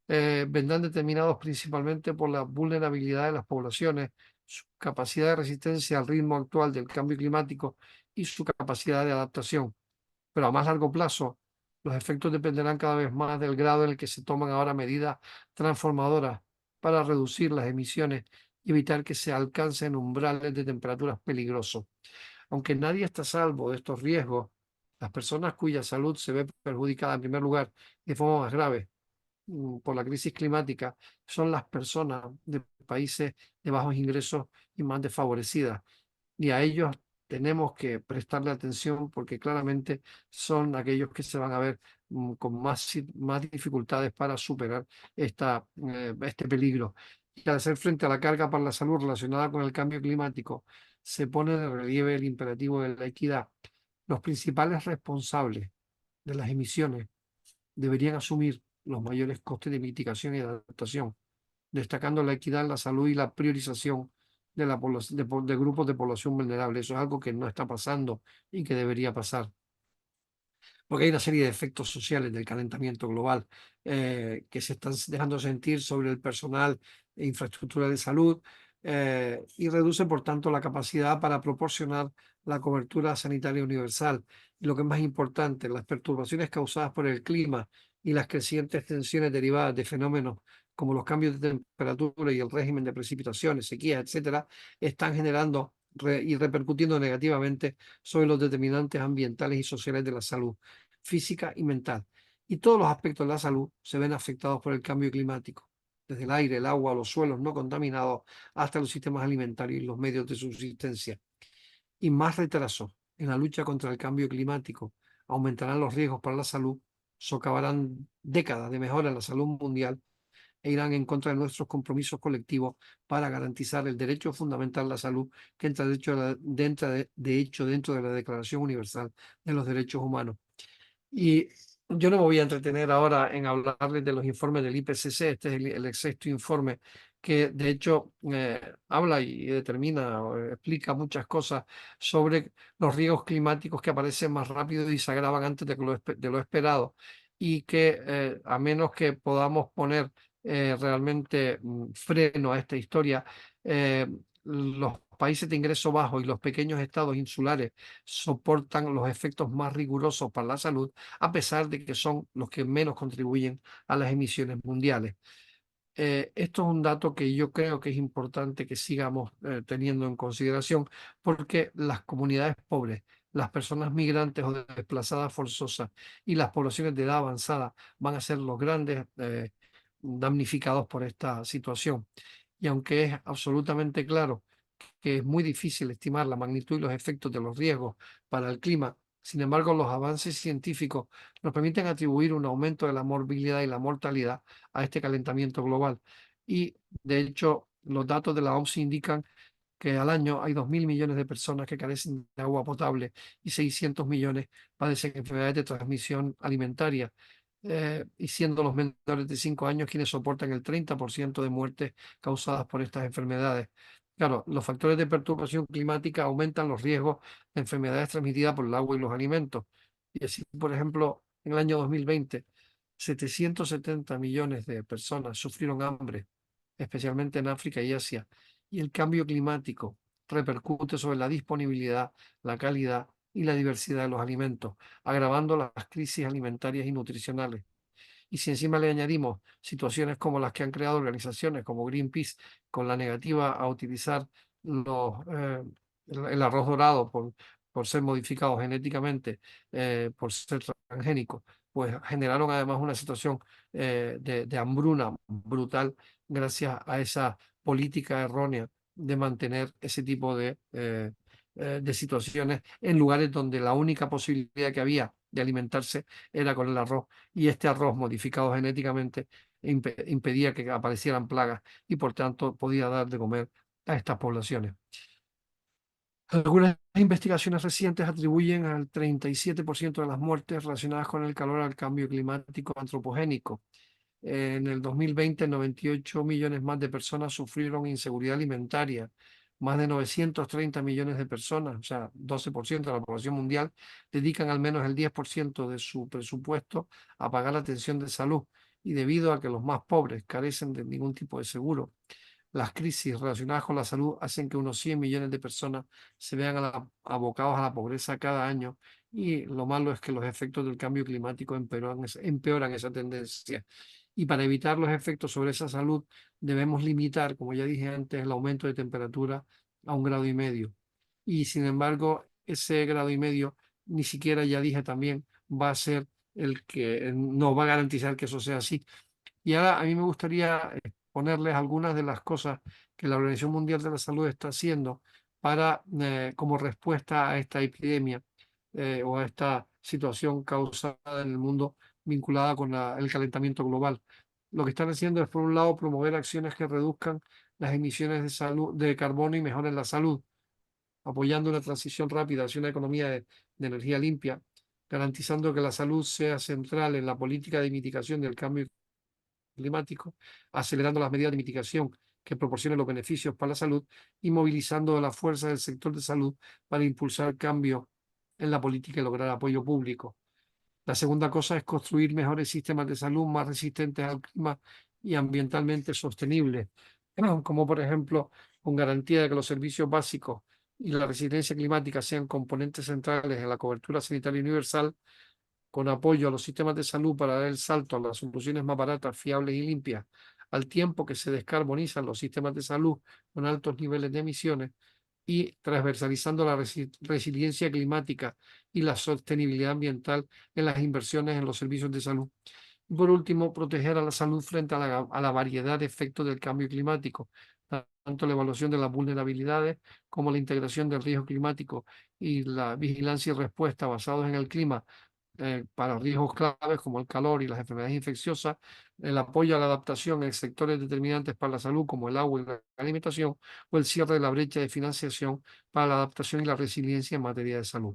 vendrán determinados principalmente por la vulnerabilidad de las poblaciones, su capacidad de resistencia al ritmo actual del cambio climático y su capacidad de adaptación. Pero a más largo plazo, los efectos dependerán cada vez más del grado en el que se toman ahora medidas transformadoras para reducir las emisiones y evitar que se alcancen umbrales de temperaturas peligrosos. Aunque nadie está a salvo de estos riesgos, las personas cuya salud se ve perjudicada en primer lugar de forma más grave por la crisis climática son las personas de países de bajos ingresos y más desfavorecidas. Y a ellos tenemos que prestarle atención porque claramente son aquellos que se van a ver con más dificultades para superar este peligro. Y al hacer frente a la carga para la salud relacionada con el cambio climático, se pone de relieve el imperativo de la equidad. Los principales responsables de las emisiones deberían asumir los mayores costes de mitigación y adaptación, destacando la equidad en la salud y la priorización de, de grupos de población vulnerable. Eso es algo que no está pasando y que debería pasar, porque hay una serie de efectos sociales del calentamiento global que se están dejando sentir sobre el personal e infraestructura de salud y reduce, por tanto, la capacidad para proporcionar la cobertura sanitaria universal. Y lo que es más importante, las perturbaciones causadas por el clima y las crecientes tensiones derivadas de fenómenos como los cambios de temperatura y el régimen de precipitaciones, sequías, etcétera, están generando y repercutiendo negativamente sobre los determinantes ambientales y sociales de la salud física y mental. Y todos los aspectos de la salud se ven afectados por el cambio climático, desde el aire, el agua, los suelos no contaminados, hasta los sistemas alimentarios y los medios de subsistencia. Y más retrasos en la lucha contra el cambio climático aumentarán los riesgos para la salud, socavarán décadas de mejora en la salud mundial e irán en contra de nuestros compromisos colectivos para garantizar el derecho fundamental a la salud que entra de hecho dentro de la Declaración Universal de los Derechos Humanos. Y yo no me voy a entretener ahora en hablarles de los informes del IPCC. Este es el sexto informe que de hecho habla y determina o explica muchas cosas sobre los riesgos climáticos que aparecen más rápido y se agravan antes de lo esperado, y que a menos que podamos poner realmente freno a esta historia, los países de ingreso bajo y los pequeños estados insulares soportan los efectos más rigurosos para la salud, a pesar de que son los que menos contribuyen a las emisiones mundiales. Esto es un dato que yo creo que es importante que sigamos teniendo en consideración, porque las comunidades pobres, las personas migrantes o desplazadas forzosas y las poblaciones de edad avanzada van a ser los grandes damnificados por esta situación. Y aunque es absolutamente claro que es muy difícil estimar la magnitud y los efectos de los riesgos para el clima, sin embargo, los avances científicos nos permiten atribuir un aumento de la morbilidad y la mortalidad a este calentamiento global. Y, de hecho, los datos de la OMS indican que al año hay 2.000 millones de personas que carecen de agua potable y 600 millones padecen enfermedades de transmisión alimentaria, y siendo los menores de 5 años quienes soportan el 30% de muertes causadas por estas enfermedades. Claro, los factores de perturbación climática aumentan los riesgos de enfermedades transmitidas por el agua y los alimentos. Y así, por ejemplo, en el año 2020, 770 millones de personas sufrieron hambre, especialmente en África y Asia, y el cambio climático repercute sobre la disponibilidad, la calidad y la diversidad de los alimentos, agravando las crisis alimentarias y nutricionales. Y si encima le añadimos situaciones como las que han creado organizaciones como Greenpeace, con la negativa a utilizar el arroz dorado por ser modificado genéticamente, por ser transgénico, pues generaron además una situación de hambruna brutal gracias a esa política errónea de mantener ese tipo de situaciones en lugares donde la única posibilidad que había de alimentarse era con el arroz, y este arroz modificado genéticamente impedía que aparecieran plagas y por tanto podía dar de comer a estas poblaciones. Algunas investigaciones recientes atribuyen al 37% de las muertes relacionadas con el calor al cambio climático antropogénico. En el 2020, 98 millones más de personas sufrieron inseguridad alimentaria. Más de 930 millones de personas, o sea, 12% de la población mundial, dedican al menos el 10% de su presupuesto a pagar la atención de salud. Y debido a que los más pobres carecen de ningún tipo de seguro, las crisis relacionadas con la salud hacen que unos 100 millones de personas se vean abocados a la pobreza cada año. Y lo malo es que los efectos del cambio climático empeoran esa tendencia. Y para evitar los efectos sobre esa salud, debemos limitar, como ya dije antes, el aumento de temperatura a 1,5 grados. Y sin embargo, ese 1,5 grados, ni siquiera, ya dije también, va a ser el que no va a garantizar que eso sea así. Y ahora a mí me gustaría ponerles algunas de las cosas que la Organización Mundial de la Salud está haciendo para, como respuesta a esta epidemia o a esta situación causada en el mundo vinculada con el calentamiento global. Lo que están haciendo es, por un lado, promover acciones que reduzcan las emisiones de carbono y mejoren la salud, apoyando una transición rápida hacia una economía de energía limpia, garantizando que la salud sea central en la política de mitigación del cambio climático, acelerando las medidas de mitigación que proporcionen los beneficios para la salud y movilizando la fuerza del sector de salud para impulsar cambios en la política y lograr apoyo público. La segunda cosa es construir mejores sistemas de salud más resistentes al clima y ambientalmente sostenibles, como por ejemplo con garantía de que los servicios básicos y la resiliencia climática sean componentes centrales en la cobertura sanitaria universal, con apoyo a los sistemas de salud para dar el salto a las soluciones más baratas, fiables y limpias, al tiempo que se descarbonizan los sistemas de salud con altos niveles de emisiones, y transversalizando la resiliencia climática y la sostenibilidad ambiental en las inversiones en los servicios de salud. Y por último, proteger a la salud frente a la variedad de efectos del cambio climático, tanto la evaluación de las vulnerabilidades como la integración del riesgo climático y la vigilancia y respuesta basados en el clima para riesgos claves como el calor y las enfermedades infecciosas, el apoyo a la adaptación en sectores determinantes para la salud como el agua y la alimentación, o el cierre de la brecha de financiación para la adaptación y la resiliencia en materia de salud.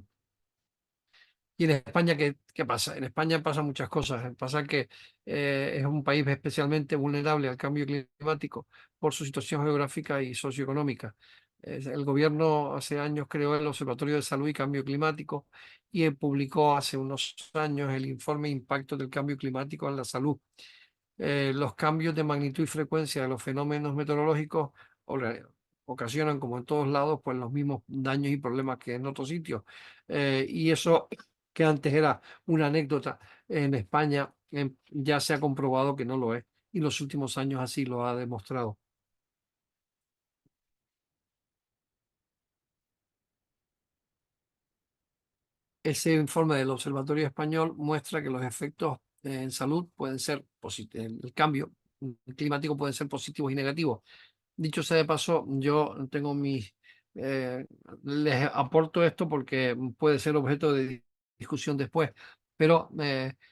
¿Y en España qué pasa? En España pasan muchas cosas. Pasa que es un país especialmente vulnerable al cambio climático por su situación geográfica y socioeconómica. El gobierno hace años creó el Observatorio de Salud y Cambio Climático y publicó hace unos años el informe Impacto del Cambio Climático en la Salud. Los cambios de magnitud y frecuencia de los fenómenos meteorológicos ora- ocasionan, como en todos lados, pues los mismos daños y problemas que en otros sitios. Y eso que antes era una anécdota en España, ya se ha comprobado que no lo es. Y los últimos años así lo ha demostrado. Ese informe del Observatorio Español muestra que los efectos en salud pueden ser positivos, el cambio climático pueden ser positivos y negativos. Dicho sea de paso, yo tengo mis... eh, les aporto esto porque puede ser objeto de discusión después, pero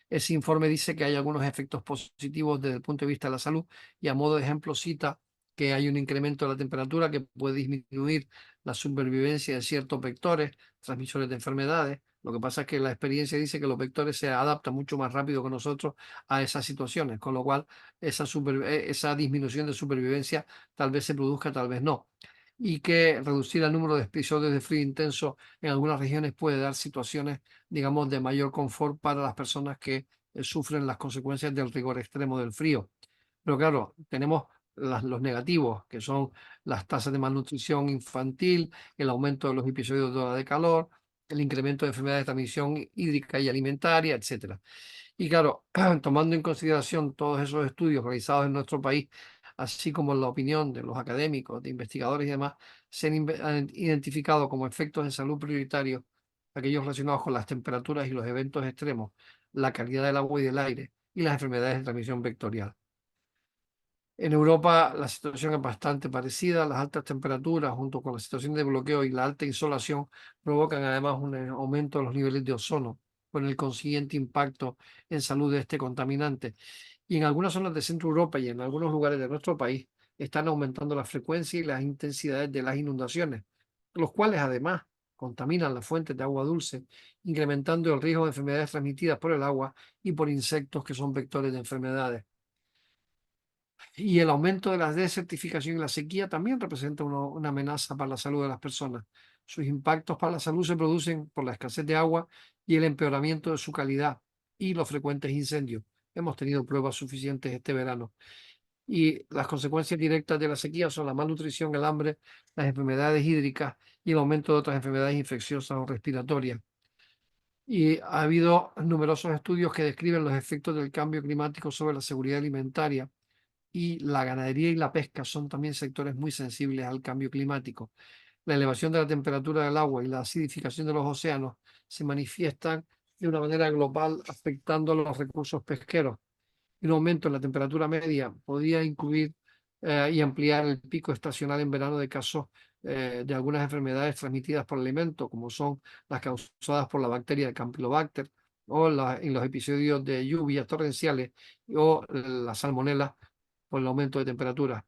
ese informe dice que hay algunos efectos positivos desde el punto de vista de la salud y a modo de ejemplo cita que hay un incremento de la temperatura que puede disminuir la supervivencia de ciertos vectores, transmisores de enfermedades. Lo que pasa es que la experiencia dice que los vectores se adaptan mucho más rápido que nosotros a esas situaciones, con lo cual esa disminución de supervivencia tal vez se produzca, tal vez no. Y que reducir el número de episodios de frío intenso en algunas regiones puede dar situaciones, digamos, de mayor confort para las personas que sufren las consecuencias del rigor extremo del frío. Pero claro, tenemos los negativos, que son las tasas de malnutrición infantil, el aumento de los episodios de ola de calor, el incremento de enfermedades de transmisión hídrica y alimentaria, etcétera. Y claro, tomando en consideración todos esos estudios realizados en nuestro país, así como la opinión de los académicos, de investigadores y demás, han identificado como efectos de salud prioritarios aquellos relacionados con las temperaturas y los eventos extremos, la calidad del agua y del aire y las enfermedades de transmisión vectorial. En Europa la situación es bastante parecida. Las altas temperaturas, junto con la situación de bloqueo y la alta insolación, provocan además un aumento de los niveles de ozono, con el consiguiente impacto en salud de este contaminante. Y en algunas zonas de Centro Europa y en algunos lugares de nuestro país están aumentando la frecuencia y las intensidades de las inundaciones, los cuales además contaminan las fuentes de agua dulce, incrementando el riesgo de enfermedades transmitidas por el agua y por insectos que son vectores de enfermedades. Y el aumento de la desertificación y la sequía también representa una amenaza para la salud de las personas. Sus impactos para la salud se producen por la escasez de agua y el empeoramiento de su calidad y los frecuentes incendios. Hemos tenido pruebas suficientes este verano. Y las consecuencias directas de la sequía son la malnutrición, el hambre, las enfermedades hídricas y el aumento de otras enfermedades infecciosas o respiratorias. Y ha habido numerosos estudios que describen los efectos del cambio climático sobre la seguridad alimentaria y la ganadería y la pesca son también sectores muy sensibles al cambio climático. La elevación de la temperatura del agua y la acidificación de los océanos se manifiestan de una manera global afectando a los recursos pesqueros. Y un aumento en la temperatura media podría incluir y ampliar el pico estacional en verano de casos de algunas enfermedades transmitidas por alimentos, como son las causadas por la bacteria de Campylobacter o en los episodios de lluvias torrenciales o la salmonela por el aumento de temperatura.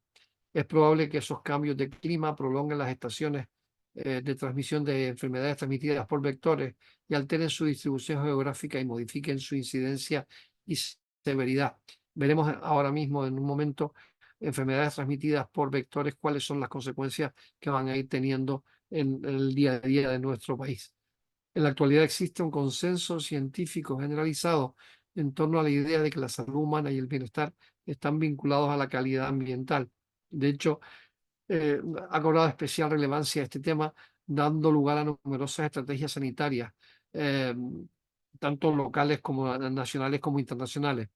Es probable que esos cambios de clima prolonguen las estaciones de transmisión de enfermedades transmitidas por vectores y alteren su distribución geográfica y modifiquen su incidencia y severidad. Veremos ahora mismo, en un momento, enfermedades transmitidas por vectores, cuáles son las consecuencias que van a ir teniendo en el día a día de nuestro país. En la actualidad existe un consenso científico generalizado en torno a la idea de que la salud humana y el bienestar están vinculados a la calidad ambiental. De hecho, ha cobrado especial relevancia este tema, dando lugar a numerosas estrategias sanitarias, eh, tanto locales como nacionales como internacionales.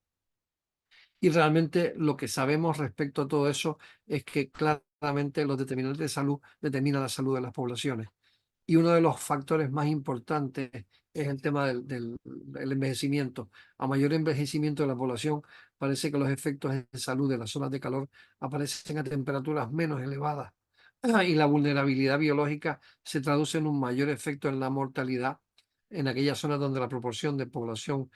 Y realmente lo que sabemos respecto a todo eso es que claramente los determinantes de salud determinan la salud de las poblaciones. Y uno de los factores más importantes es el tema del envejecimiento. A mayor envejecimiento de la población, parece que los efectos en salud de las zonas de calor aparecen a temperaturas menos elevadas. Y la vulnerabilidad biológica se traduce en un mayor efecto en la mortalidad en aquellas zonas donde la proporción de población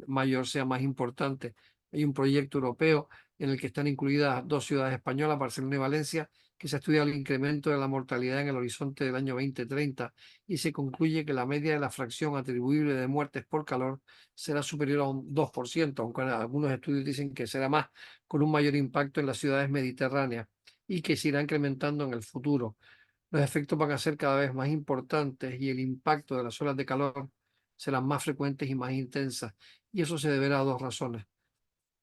mayor sea más importante. Hay un proyecto europeo en el que están incluidas dos ciudades españolas, Barcelona y Valencia, que se ha estudiado el incremento de la mortalidad en el horizonte del año 2030 y se concluye que la media de la fracción atribuible de muertes por calor será superior a un 2%, aunque algunos estudios dicen que será más, con un mayor impacto en las ciudades mediterráneas y que se irá incrementando en el futuro. Los efectos van a ser cada vez más importantes y el impacto de las olas de calor serán más frecuentes y más intensas. Y eso se deberá a dos razones.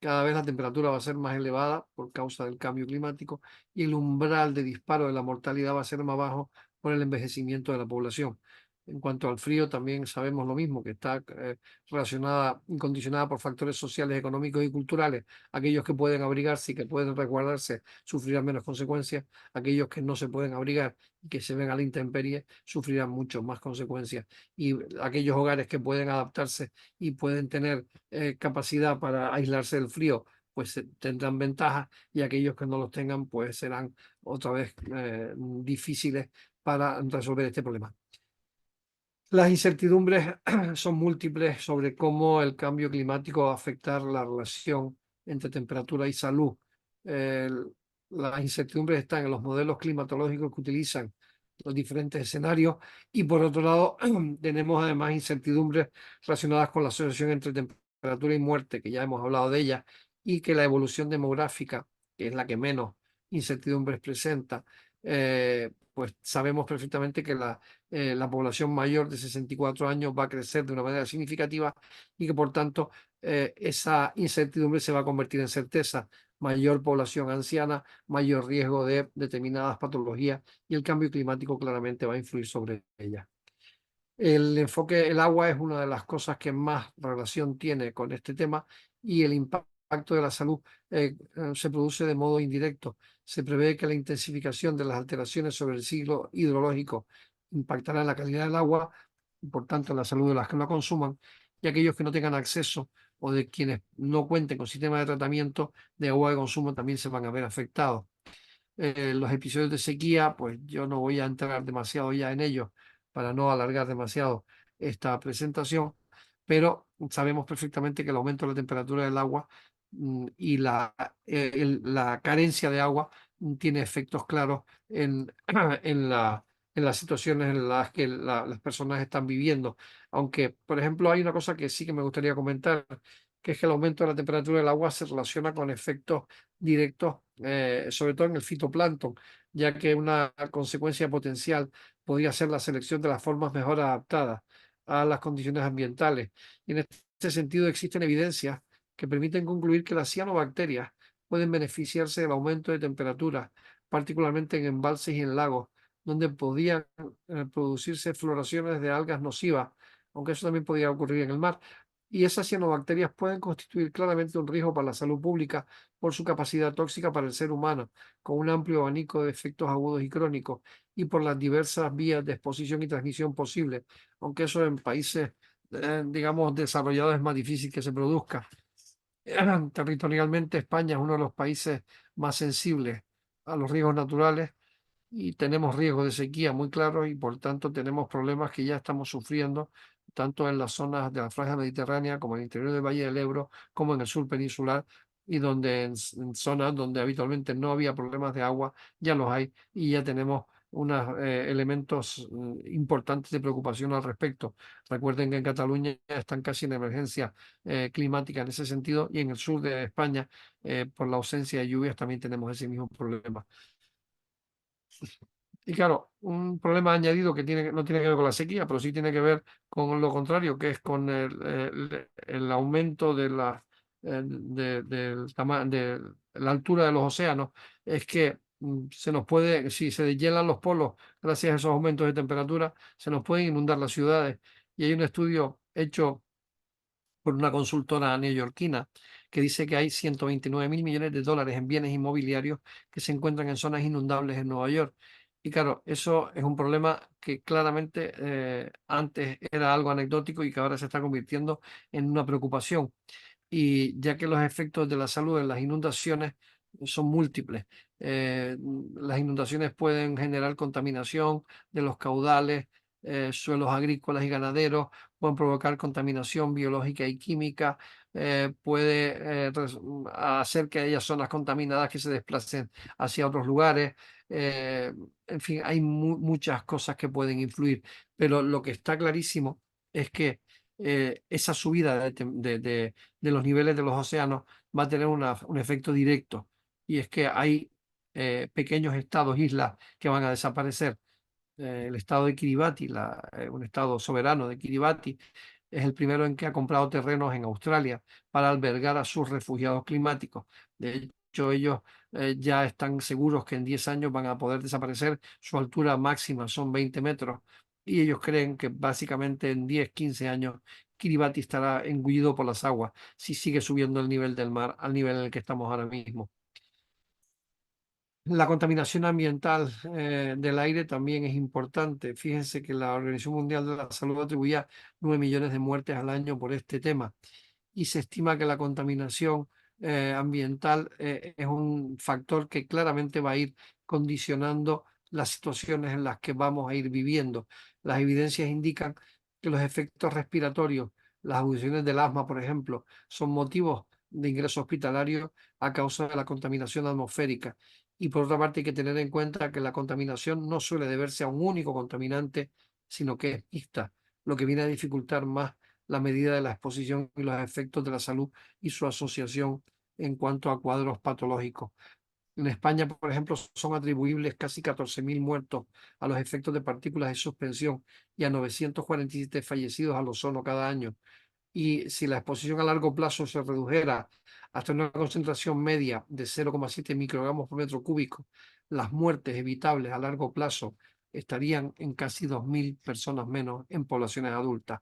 Cada vez la temperatura va a ser más elevada por causa del cambio climático y el umbral de disparo de la mortalidad va a ser más bajo por el envejecimiento de la población. En cuanto al frío, también sabemos lo mismo, que está relacionada y condicionada por factores sociales, económicos y culturales. Aquellos que pueden abrigarse y que pueden resguardarse sufrirán menos consecuencias. Aquellos que no se pueden abrigar y que se ven a la intemperie sufrirán mucho más consecuencias. Y aquellos hogares que pueden adaptarse y pueden tener capacidad para aislarse del frío, pues tendrán ventajas y aquellos que no los tengan, pues serán otra vez difíciles para resolver este problema. Las incertidumbres son múltiples sobre cómo el cambio climático va a afectar la relación entre temperatura y salud. Las incertidumbres están en los modelos climatológicos que utilizan los diferentes escenarios y por otro lado tenemos además incertidumbres relacionadas con la asociación entre temperatura y muerte, que ya hemos hablado de ella, y que la evolución demográfica, que es la que menos incertidumbres presenta, pues sabemos perfectamente que la población mayor de 64 años va a crecer de una manera significativa y que por tanto esa incertidumbre se va a convertir en certeza. Mayor población anciana, mayor riesgo de determinadas patologías y el cambio climático claramente va a influir sobre ella. El enfoque, el agua es una de las cosas que más relación tiene con este tema y el impacto de la salud se produce de modo indirecto. Se prevé que la intensificación de las alteraciones sobre el ciclo hidrológico impactará en la calidad del agua y por tanto en la salud de las que la consuman y aquellos que no tengan acceso o de quienes no cuenten con sistema de tratamiento de agua de consumo también se van a ver afectados. Los episodios de sequía, pues yo no voy a entrar demasiado ya en ellos para no alargar demasiado esta presentación, pero sabemos perfectamente que el aumento de la temperatura del agua y la carencia de agua tiene efectos claros en, en las situaciones en las que las personas están viviendo. Aunque, por ejemplo, hay una cosa que sí que me gustaría comentar, que es que el aumento de la temperatura del agua se relaciona con efectos directos, sobre todo en el fitoplancton, ya que una consecuencia potencial podría ser la selección de las formas mejor adaptadas a las condiciones ambientales. Y en este sentido existen evidencias que permiten concluir que las cianobacterias pueden beneficiarse del aumento de temperatura, particularmente en embalses y en lagos, donde podían producirse floraciones de algas nocivas, aunque eso también podría ocurrir en el mar. Y esas cianobacterias pueden constituir claramente un riesgo para la salud pública por su capacidad tóxica para el ser humano, con un amplio abanico de efectos agudos y crónicos, y por las diversas vías de exposición y transmisión posibles, aunque eso en países, digamos, desarrollados es más difícil que se produzca. Territorialmente, España es uno de los países más sensibles a los riesgos naturales y tenemos riesgos de sequía muy claros y por tanto tenemos problemas que ya estamos sufriendo tanto en las zonas de la franja mediterránea como en el interior del Valle del Ebro, como en el sur peninsular y donde en zonas donde habitualmente no había problemas de agua, ya los hay y ya tenemos unos elementos importantes de preocupación al respecto. Recuerden que en Cataluña están casi en emergencia climática en ese sentido y en el sur de España, por la ausencia de lluvias, también tenemos ese mismo problema. Y claro, un problema añadido que no tiene que ver con la sequía, pero sí tiene que ver con lo contrario, que es con el aumento de de la altura de los océanos, es que se nos puede, si se deshielan los polos gracias a esos aumentos de temperatura, se nos pueden inundar las ciudades. Y hay un estudio hecho por una consultora neoyorquina que dice que hay 129.000 millones de dólares en bienes inmobiliarios que se encuentran en zonas inundables en Nueva York. Y claro, eso es un problema que claramente antes era algo anecdótico y que ahora se está convirtiendo en una preocupación. Y ya que los efectos de la salud en las inundaciones son múltiples. Las inundaciones pueden generar contaminación de los caudales, suelos agrícolas y ganaderos, pueden provocar contaminación biológica y química, puede hacer que haya zonas contaminadas que se desplacen hacia otros lugares. En fin, hay muchas cosas que pueden influir, pero lo que está clarísimo es que esa subida de los niveles de los océanos va a tener un efecto directo, y es que hay pequeños estados, islas, que van a desaparecer. El estado de Kiribati, un estado soberano de Kiribati, es el primero en que ha comprado terrenos en Australia para albergar a sus refugiados climáticos. De hecho, ellos ya están seguros que en 10 años van a poder desaparecer. Su altura máxima son 20 metros, y ellos creen que básicamente en 10, 15 años Kiribati estará engullido por las aguas si sigue subiendo el nivel del mar al nivel en el que estamos ahora mismo. La contaminación ambiental del aire también es importante. Fíjense que la Organización Mundial de la Salud atribuía 9 millones de muertes al año por este tema, y se estima que la contaminación ambiental es un factor que claramente va a ir condicionando las situaciones en las que vamos a ir viviendo. Las evidencias indican que los efectos respiratorios, las audiciones del asma, por ejemplo, son motivos de ingreso hospitalario a causa de la contaminación atmosférica. Y por otra parte hay que tener en cuenta que la contaminación no suele deberse a un único contaminante, sino que es mixta, lo que viene a dificultar más la medida de la exposición y los efectos de la salud y su asociación en cuanto a cuadros patológicos. En España, por ejemplo, son atribuibles casi 14.000 muertos a los efectos de partículas de suspensión y a 947 fallecidos al ozono cada año. Y si la exposición a largo plazo se redujera hasta una concentración media de 0,7 microgramos por metro cúbico, las muertes evitables a largo plazo estarían en casi 2.000 personas menos en poblaciones adultas.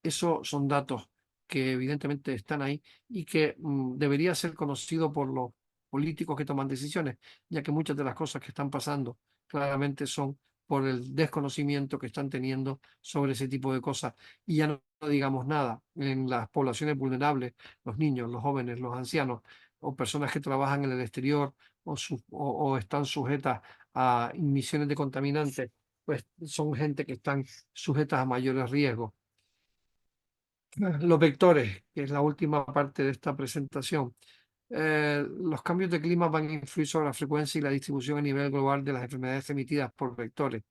Esos son datos que evidentemente están ahí y que debería ser conocido por los políticos que toman decisiones, ya que muchas de las cosas que están pasando claramente son por el desconocimiento que están teniendo sobre ese tipo de cosas. Y ya no digamos nada en las poblaciones vulnerables, los niños, los jóvenes, los ancianos o personas que trabajan en el exterior o están sujetas a emisiones de contaminantes, pues son gente que están sujetas a mayores riesgos. Los vectores, que es la última parte de esta presentación. Los cambios de clima van a influir sobre la frecuencia y la distribución a nivel global de las enfermedades emitidas por vectores.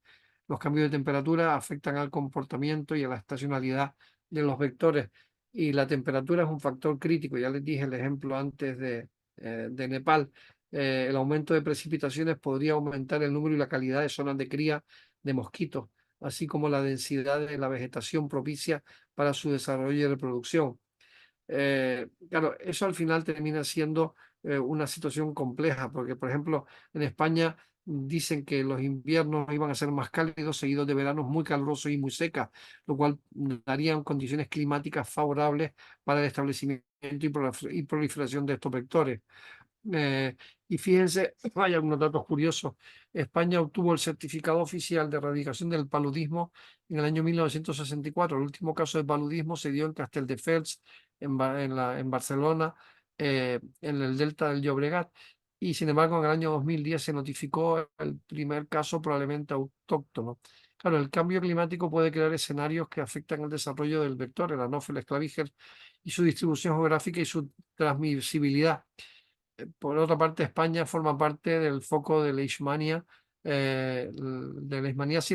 Los cambios de temperatura afectan al comportamiento y a la estacionalidad de los vectores, y la temperatura es un factor crítico. Ya les dije el ejemplo antes de Nepal. El aumento de precipitaciones podría aumentar el número y la calidad de zonas de cría de mosquitos, así como la densidad de la vegetación propicia para su desarrollo y reproducción. Claro, eso al final termina siendo una situación compleja, porque, por ejemplo, en España dicen que los inviernos iban a ser más cálidos, seguidos de veranos muy calurosos y muy secas, lo cual darían condiciones climáticas favorables para el establecimiento y proliferación de estos vectores. Eh, y fíjense, hay algunos datos curiosos. España obtuvo el certificado oficial de erradicación del paludismo en el año 1964. El último caso de paludismo se dio en Castelldefels, en Barcelona, en el delta del Llobregat. Y sin embargo, en el año 2010 se notificó el primer caso probablemente autóctono. Claro, el cambio climático puede crear escenarios que afectan el desarrollo del vector, el Anopheles claviger, y su distribución geográfica y su transmisibilidad. Por otra parte, España forma parte del foco de leishmaniasis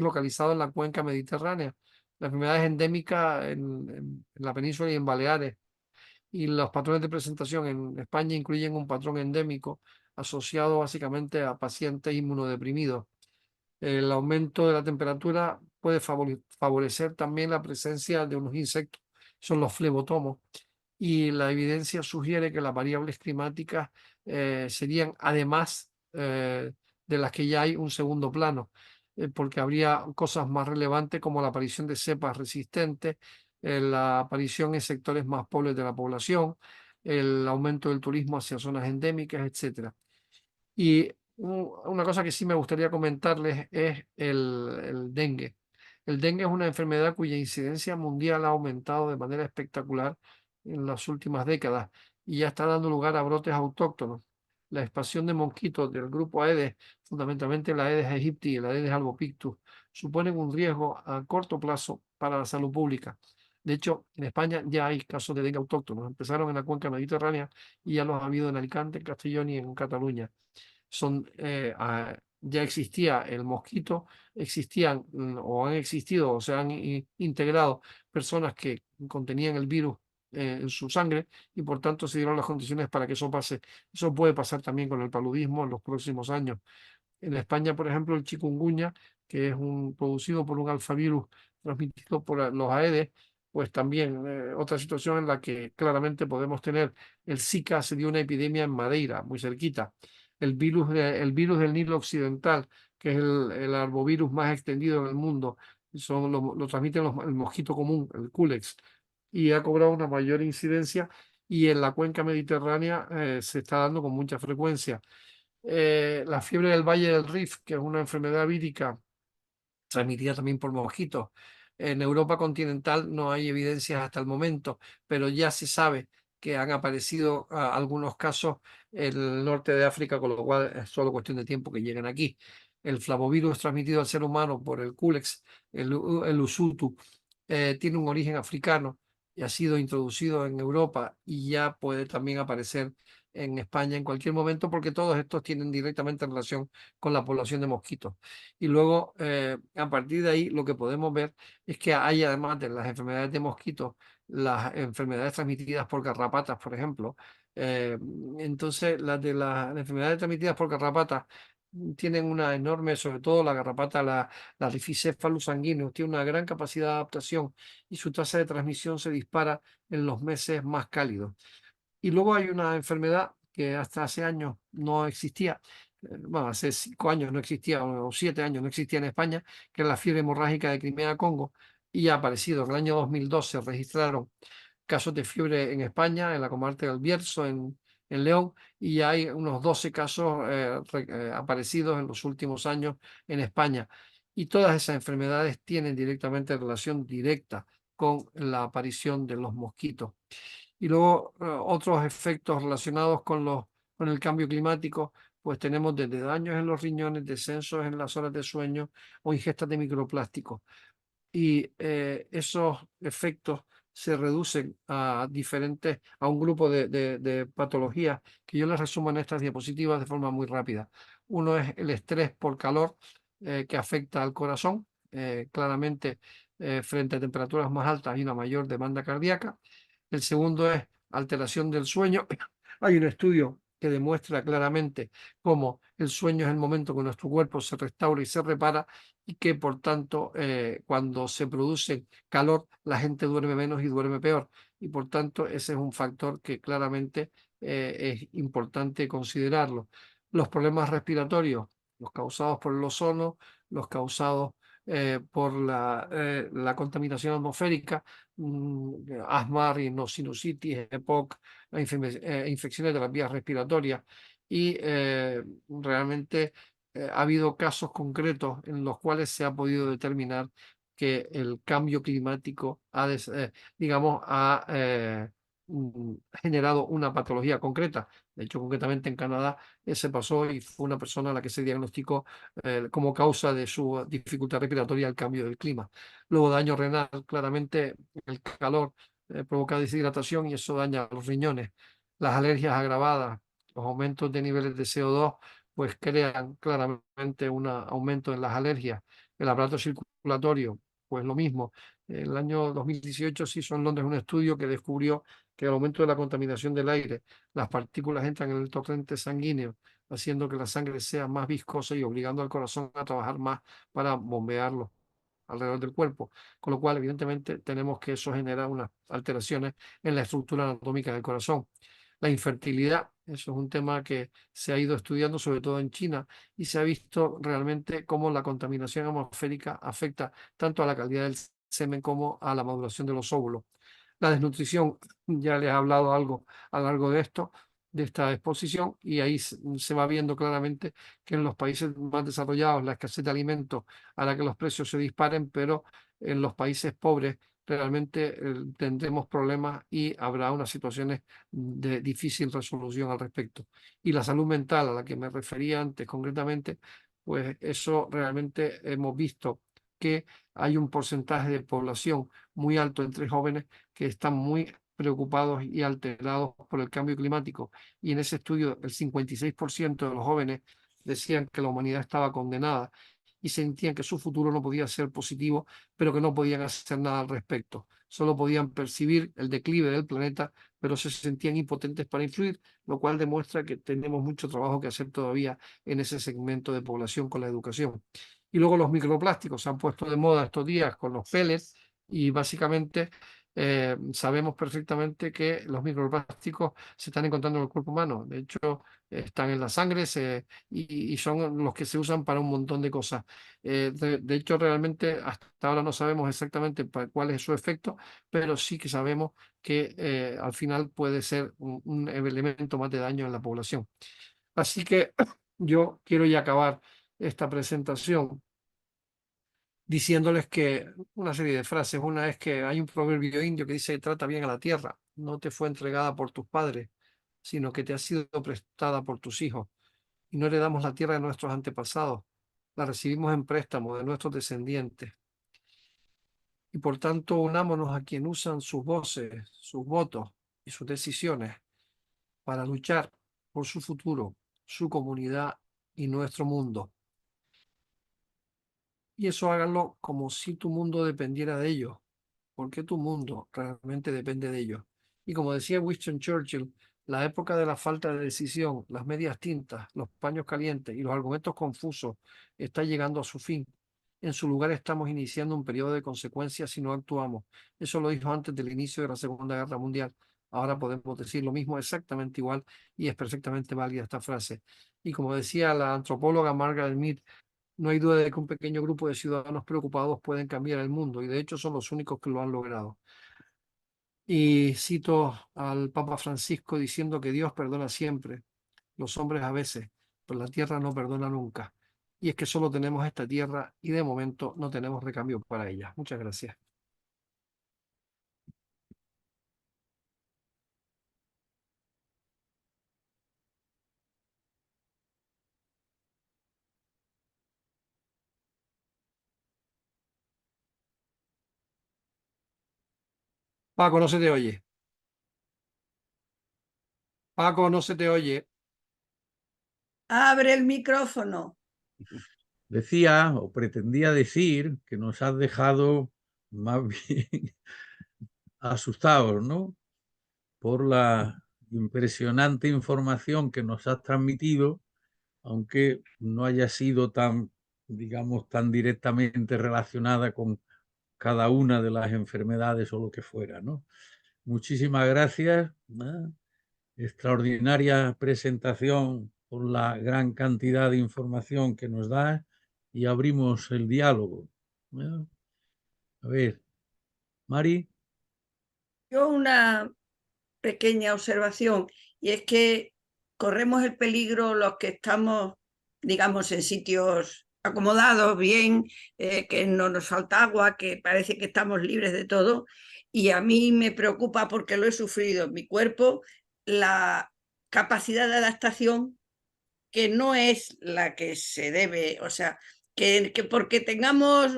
localizado en la cuenca mediterránea. La enfermedad es endémica en la península y en Baleares. Y los patrones de presentación en España incluyen un patrón endémico asociado básicamente a pacientes inmunodeprimidos. El aumento de la temperatura puede favorecer también la presencia de unos insectos, son los flebotomos, y la evidencia sugiere que las variables climáticas serían, además de las que ya hay, un segundo plano, porque habría cosas más relevantes como la aparición de cepas resistentes, la aparición en sectores más pobres de la población, el aumento del turismo hacia zonas endémicas, etcétera. Y una cosa que sí me gustaría comentarles es el dengue. El dengue es una enfermedad cuya incidencia mundial ha aumentado de manera espectacular en las últimas décadas y ya está dando lugar a brotes autóctonos. La expansión de mosquitos del grupo Aedes, fundamentalmente la Aedes aegypti y la Aedes albopictus, suponen un riesgo a corto plazo para la salud pública. De hecho, en España ya hay casos de dengue autóctonos. Empezaron en la cuenca mediterránea y ya los ha habido en Alicante, en Castellón y en Cataluña. Ya existía el mosquito, existían o han existido o se han integrado personas que contenían el virus en su sangre y por tanto se dieron las condiciones para que eso pase. Eso puede pasar también con el paludismo en los próximos años. En España, por ejemplo, el chikungunya, que es producido por un alfavirus transmitido por los Aedes, pues también otra situación en la que claramente podemos tener. El Zika se dio una epidemia en Madeira, muy cerquita. El virus del Nilo Occidental, que es el arbovirus más extendido en el mundo, lo transmite el mosquito común, el Culex, y ha cobrado una mayor incidencia y en la cuenca mediterránea se está dando con mucha frecuencia. La fiebre del Valle del Rif, que es una enfermedad vírica transmitida también por mosquitos. En Europa continental no hay evidencias hasta el momento, pero ya se sabe que han aparecido algunos casos en el norte de África, con lo cual es solo cuestión de tiempo que lleguen aquí. El flavovirus transmitido al ser humano por el Culex, el Usutu, tiene un origen africano y ha sido introducido en Europa y ya puede también aparecer en España en cualquier momento porque todos estos tienen directamente relación con la población de mosquitos. Y luego, a partir de ahí, lo que podemos ver es que hay, además de las enfermedades de mosquitos, las enfermedades transmitidas por garrapatas, por ejemplo. Eh, entonces, las enfermedades transmitidas por garrapatas tienen una enorme, sobre todo la garrapata, la Rhipicephalus sanguineus, tiene una gran capacidad de adaptación y su tasa de transmisión se dispara en los meses más cálidos. Y luego hay una enfermedad que hasta hace años no existía, bueno, hace 5 años no existía, o 7 años no existía en España, que es la fiebre hemorrágica de Crimea-Congo, y ha aparecido. En el año 2012 se registraron casos de fiebre en España, en la comarca del Bierzo, en León, y hay unos 12 casos aparecidos en los últimos años en España. Y todas esas enfermedades tienen directamente relación directa con la aparición de los mosquitos. Y luego otros efectos relacionados con el cambio climático, pues tenemos desde daños en los riñones, descensos en las horas de sueño o ingestas de microplásticos. Y esos efectos se reducen a un grupo de patologías que yo les resumo en estas diapositivas de forma muy rápida. Uno es el estrés por calor que afecta al corazón. Claramente, frente a temperaturas más altas hay una mayor demanda cardíaca. El segundo es alteración del sueño. Hay un estudio que demuestra claramente cómo el sueño es el momento que nuestro cuerpo se restaura y se repara y que por tanto cuando se produce calor la gente duerme menos y duerme peor. Y por tanto ese es un factor que claramente es importante considerarlo. Los problemas respiratorios, los causados por el ozono, los causados por la contaminación atmosférica, asma, rinosinusitis, EPOC, infecciones de las vías respiratorias. Y realmente ha habido casos concretos en los cuales se ha podido determinar que el cambio climático digamos, ha generado una patología concreta. De hecho, concretamente en Canadá se pasó y fue una persona a la que se diagnosticó como causa de su dificultad respiratoria el cambio del clima. Luego daño renal, claramente el calor provoca deshidratación y eso daña los riñones. Las alergias agravadas, los aumentos de niveles de CO2, pues crean claramente un aumento en las alergias. El aparato circulatorio, pues lo mismo. En el año 2018 se hizo en Londres un estudio que descubrió que el aumento de la contaminación del aire, las partículas entran en el torrente sanguíneo, haciendo que la sangre sea más viscosa y obligando al corazón a trabajar más para bombearlo alrededor del cuerpo, con lo cual evidentemente tenemos que eso genera unas alteraciones en la estructura anatómica del corazón. La infertilidad, eso es un tema que se ha ido estudiando sobre todo en China y se ha visto realmente cómo la contaminación atmosférica afecta tanto a la calidad del semen como a la maduración de los óvulos. La desnutrición, ya les he hablado algo a lo largo de esto, de esta exposición, y ahí se va viendo claramente que en los países más desarrollados la escasez de alimentos hará que los precios se disparen, pero en los países pobres realmente tendremos problemas y habrá unas situaciones de difícil resolución al respecto. Y la salud mental a la que me refería antes concretamente, pues eso realmente hemos visto que hay un porcentaje de población muy alto entre jóvenes que están muy preocupados y alterados por el cambio climático. Y en ese estudio, el 56% de los jóvenes decían que la humanidad estaba condenada y sentían que su futuro no podía ser positivo, pero que no podían hacer nada al respecto. Solo podían percibir el declive del planeta, pero se sentían impotentes para influir, lo cual demuestra que tenemos mucho trabajo que hacer todavía en ese segmento de población con la educación. Y luego los microplásticos se han puesto de moda estos días con los pellets y básicamente sabemos perfectamente que los microplásticos se están encontrando en el cuerpo humano. De hecho, están en la sangre y son los que se usan para un montón de cosas. De hecho, realmente hasta ahora no sabemos exactamente cuál es su efecto, pero sí que sabemos que al final puede ser un elemento más de daño en la población. Así que yo quiero ya acabar esta presentación diciéndoles que una serie de frases. Una es que hay un proverbio indio que dice: trata bien a la tierra, no te fue entregada por tus padres, sino que te ha sido prestada por tus hijos. Y no heredamos la tierra de nuestros antepasados, la recibimos en préstamo de nuestros descendientes. Y por tanto, unámonos a quien usan sus voces, sus votos y sus decisiones para luchar por su futuro, su comunidad y nuestro mundo. Y eso háganlo como si tu mundo dependiera de ellos, porque tu mundo realmente depende de ellos. Y como decía Winston Churchill, la época de la falta de decisión, las medias tintas, los paños calientes y los argumentos confusos está llegando a su fin. En su lugar estamos iniciando un periodo de consecuencias si no actuamos. Eso lo dijo antes del inicio de la Segunda Guerra Mundial. Ahora podemos decir lo mismo exactamente igual y es perfectamente válida esta frase. Y como decía la antropóloga Margaret Mead, no hay duda de que un pequeño grupo de ciudadanos preocupados pueden cambiar el mundo y de hecho son los únicos que lo han logrado. Y cito al Papa Francisco diciendo que Dios perdona siempre, los hombres a veces, pero la tierra no perdona nunca. Y es que solo tenemos esta tierra y de momento no tenemos recambio para ella. Muchas gracias. Paco, no se te oye. Paco, no se te oye. Abre el micrófono. Decía o pretendía decir que nos has dejado más bien asustados, ¿no? Por la impresionante información que nos has transmitido, aunque no haya sido tan, digamos, tan directamente relacionada con cada una de las enfermedades o lo que fuera, ¿no? Muchísimas gracias. Extraordinaria presentación por la gran cantidad de información que nos da y abrimos el diálogo. A ver, Mari. Yo una pequeña observación, y es que corremos el peligro los que estamos, digamos, en sitios acomodados, bien, que no nos falta agua, que parece que estamos libres de todo, y a mí me preocupa porque lo he sufrido en mi cuerpo, la capacidad de adaptación que no es la que se debe, o sea, que porque tengamos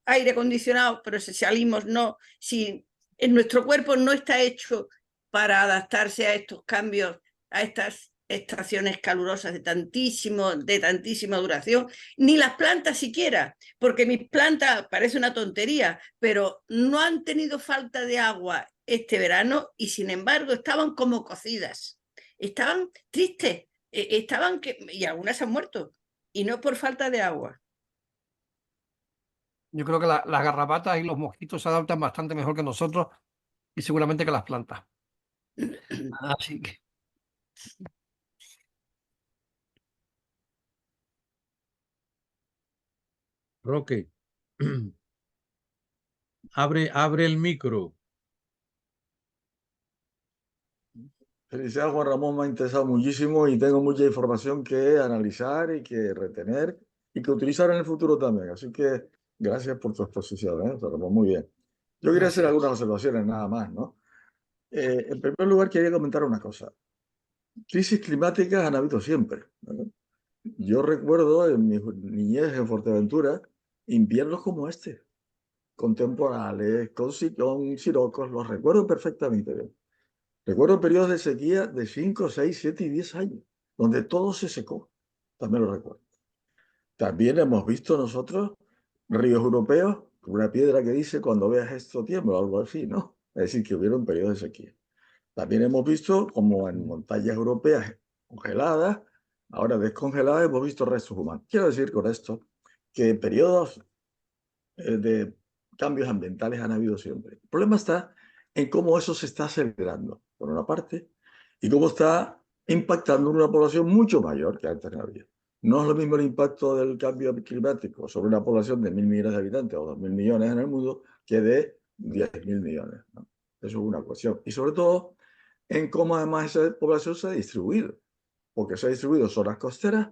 aire acondicionado, pero si salimos no, si en nuestro cuerpo no está hecho para adaptarse a estos cambios, a estas estaciones calurosas de tantísima duración, ni las plantas siquiera, porque mis plantas, parece una tontería, pero no han tenido falta de agua este verano y sin embargo estaban como cocidas, estaban tristes, y algunas se han muerto, y no por falta de agua. Yo creo que las garrapatas y los mosquitos se adaptan bastante mejor que nosotros y seguramente que las plantas. Así que Roque, abre el micro. Felicidades, Juan Ramón, me ha interesado muchísimo y tengo mucha información que analizar y que retener y que utilizar en el futuro también. Así que gracias por tu exposición, Juan Ramón, muy bien. Yo quería hacer gracias. algunas observaciones nada más, ¿no? En primer lugar, quería comentar una cosa. Crisis climáticas han habido siempre, ¿no? Yo recuerdo en mi niñez en Fuerteventura inviernos como este, con temporales, con sirocos, los recuerdo perfectamente bien. Recuerdo periodos de sequía de 5, 6, 7 y 10 años, donde todo se secó. También lo recuerdo. También hemos visto nosotros ríos europeos con una piedra que dice cuando veas esto tiembla o algo así, ¿no? Es decir, que hubieron periodos de sequía. También hemos visto como en montañas europeas congeladas, ahora descongeladas, hemos visto restos humanos. Quiero decir con esto que periodos de cambios ambientales han habido siempre. El problema está en cómo eso se está acelerando, por una parte, y cómo está impactando en una población mucho mayor que antes no había. No es lo mismo el impacto del cambio climático sobre una población de 1.000 millones de habitantes o 2.000 millones en el mundo que de 10.000 millones, ¿no? Eso es una cuestión. Y sobre todo en cómo además esa población se ha distribuido, porque se ha distribuido en zonas costeras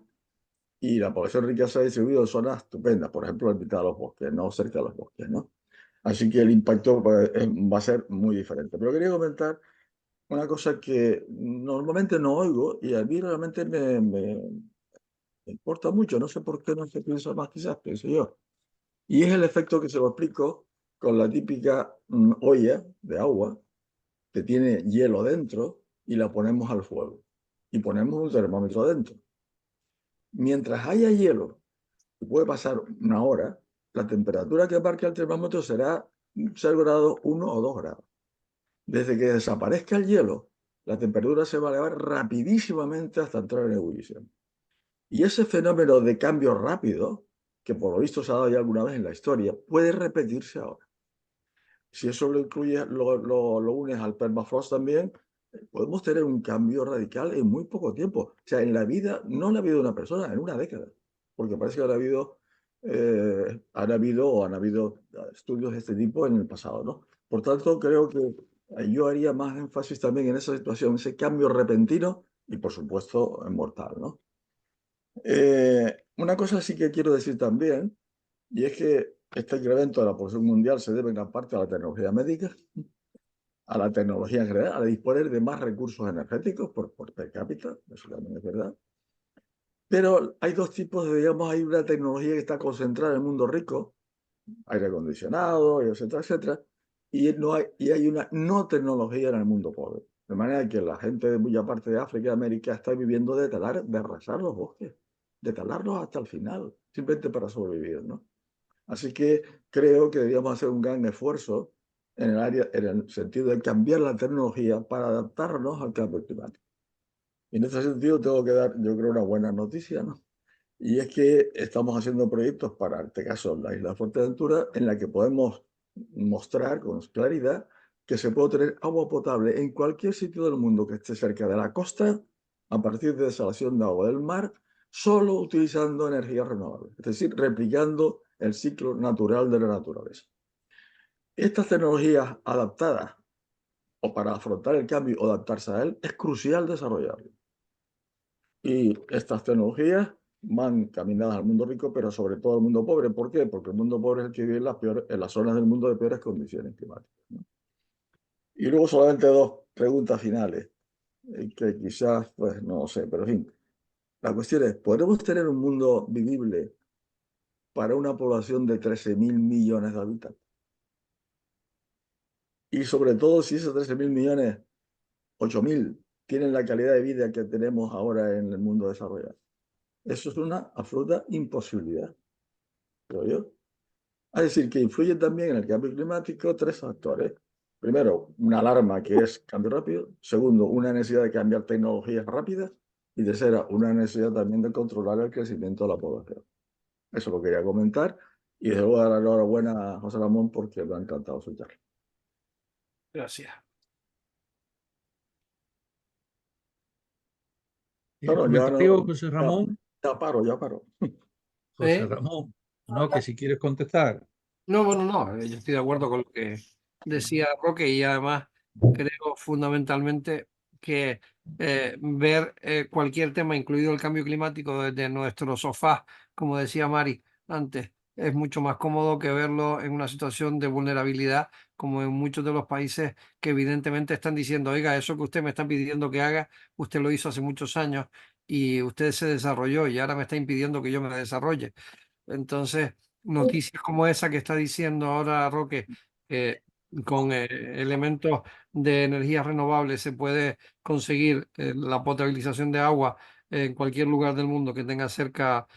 y la población rica se ha distribuido en zonas estupendas, por ejemplo, en mitad de los bosques, no cerca de los bosques, ¿no? Así que el impacto pues, va a ser muy diferente. Pero quería comentar una cosa que normalmente no oigo y a mí realmente me importa mucho, no sé por qué no se piensa más quizás, pienso yo. Y es el efecto que se lo explico con la típica olla de agua que tiene hielo dentro y la ponemos al fuego. Y ponemos un termómetro dentro. Mientras haya hielo, y puede pasar una hora, la temperatura que marca el termómetro será 0 grados, 1 o 2 grados. Desde que desaparezca el hielo, la temperatura se va a elevar rapidísimamente hasta entrar en ebullición. Y ese fenómeno de cambio rápido, que por lo visto se ha dado ya alguna vez en la historia, puede repetirse ahora. Si eso lo incluye, lo unes al permafrost también, podemos tener un cambio radical en muy poco tiempo. O sea, en la vida, no en la vida de una persona, en una década. Porque parece que han habido estudios de este tipo en el pasado, ¿no? Por tanto, creo que yo haría más énfasis también en esa situación, ese cambio repentino y, por supuesto, mortal, ¿no? Una cosa sí que quiero decir también, y es que este incremento de la población mundial se debe en gran parte a la tecnología médica, a la tecnología en general, a disponer de más recursos energéticos por per cápita, eso también es verdad. Pero hay dos tipos de, digamos, hay una tecnología que está concentrada en el mundo rico, aire acondicionado, etcétera, etcétera, y hay una no tecnología en el mundo pobre. De manera que la gente de mucha parte de África y América está viviendo de arrasar los bosques, de talarlos hasta el final, simplemente para sobrevivir, ¿no? Así que creo que deberíamos hacer un gran esfuerzo en el sentido de cambiar la tecnología para adaptarnos al cambio climático. Y en ese sentido tengo que dar, yo creo, una buena noticia, ¿no? Y es que estamos haciendo proyectos para, en este caso, la isla de Fuerteventura, en la que podemos mostrar con claridad que se puede tener agua potable en cualquier sitio del mundo que esté cerca de la costa, a partir de desalación de agua del mar, solo utilizando energías renovables, es decir, replicando el ciclo natural de la naturaleza. Estas tecnologías adaptadas o para afrontar el cambio o adaptarse a él, es crucial desarrollarlo. Y estas tecnologías van caminadas al mundo rico, pero sobre todo al mundo pobre. ¿Por qué? Porque el mundo pobre es el que vive en las zonas del mundo de peores condiciones climáticas, ¿no? Y luego solamente dos preguntas finales, que quizás, pues no sé, pero en fin. La cuestión es, ¿podremos tener un mundo vivible para una población de 13.000 millones de habitantes? Y sobre todo, si esos 13.000 millones, 8.000, tienen la calidad de vida que tenemos ahora en el mundo desarrollado. Eso es una absoluta imposibilidad, creo yo. Es decir, que influyen también en el cambio climático tres factores. Primero, una alarma que es cambio rápido. Segundo, una necesidad de cambiar tecnologías rápidas. Y tercera, una necesidad también de controlar el crecimiento de la población. Eso lo quería comentar. Y desde luego dar la enhorabuena a José Ramón porque me ha encantado su charla. Gracias. ¿Tiene No, comentario, José ya, Ramón? ya paro. José Ramón, no, que si quieres contestar. No, bueno, no, yo estoy de acuerdo con lo que decía Roque y además creo fundamentalmente que ver cualquier tema, incluido el cambio climático, desde nuestro sofá, como decía Mari antes, es mucho más cómodo que verlo en una situación de vulnerabilidad, como en muchos de los países que evidentemente están diciendo, oiga, eso que usted me está pidiendo que haga, usted lo hizo hace muchos años y usted se desarrolló y ahora me está impidiendo que yo me desarrolle. Entonces, noticias como esa que está diciendo ahora Roque, con elementos de energías renovables se puede conseguir la potabilización de agua en cualquier lugar del mundo que tenga cerca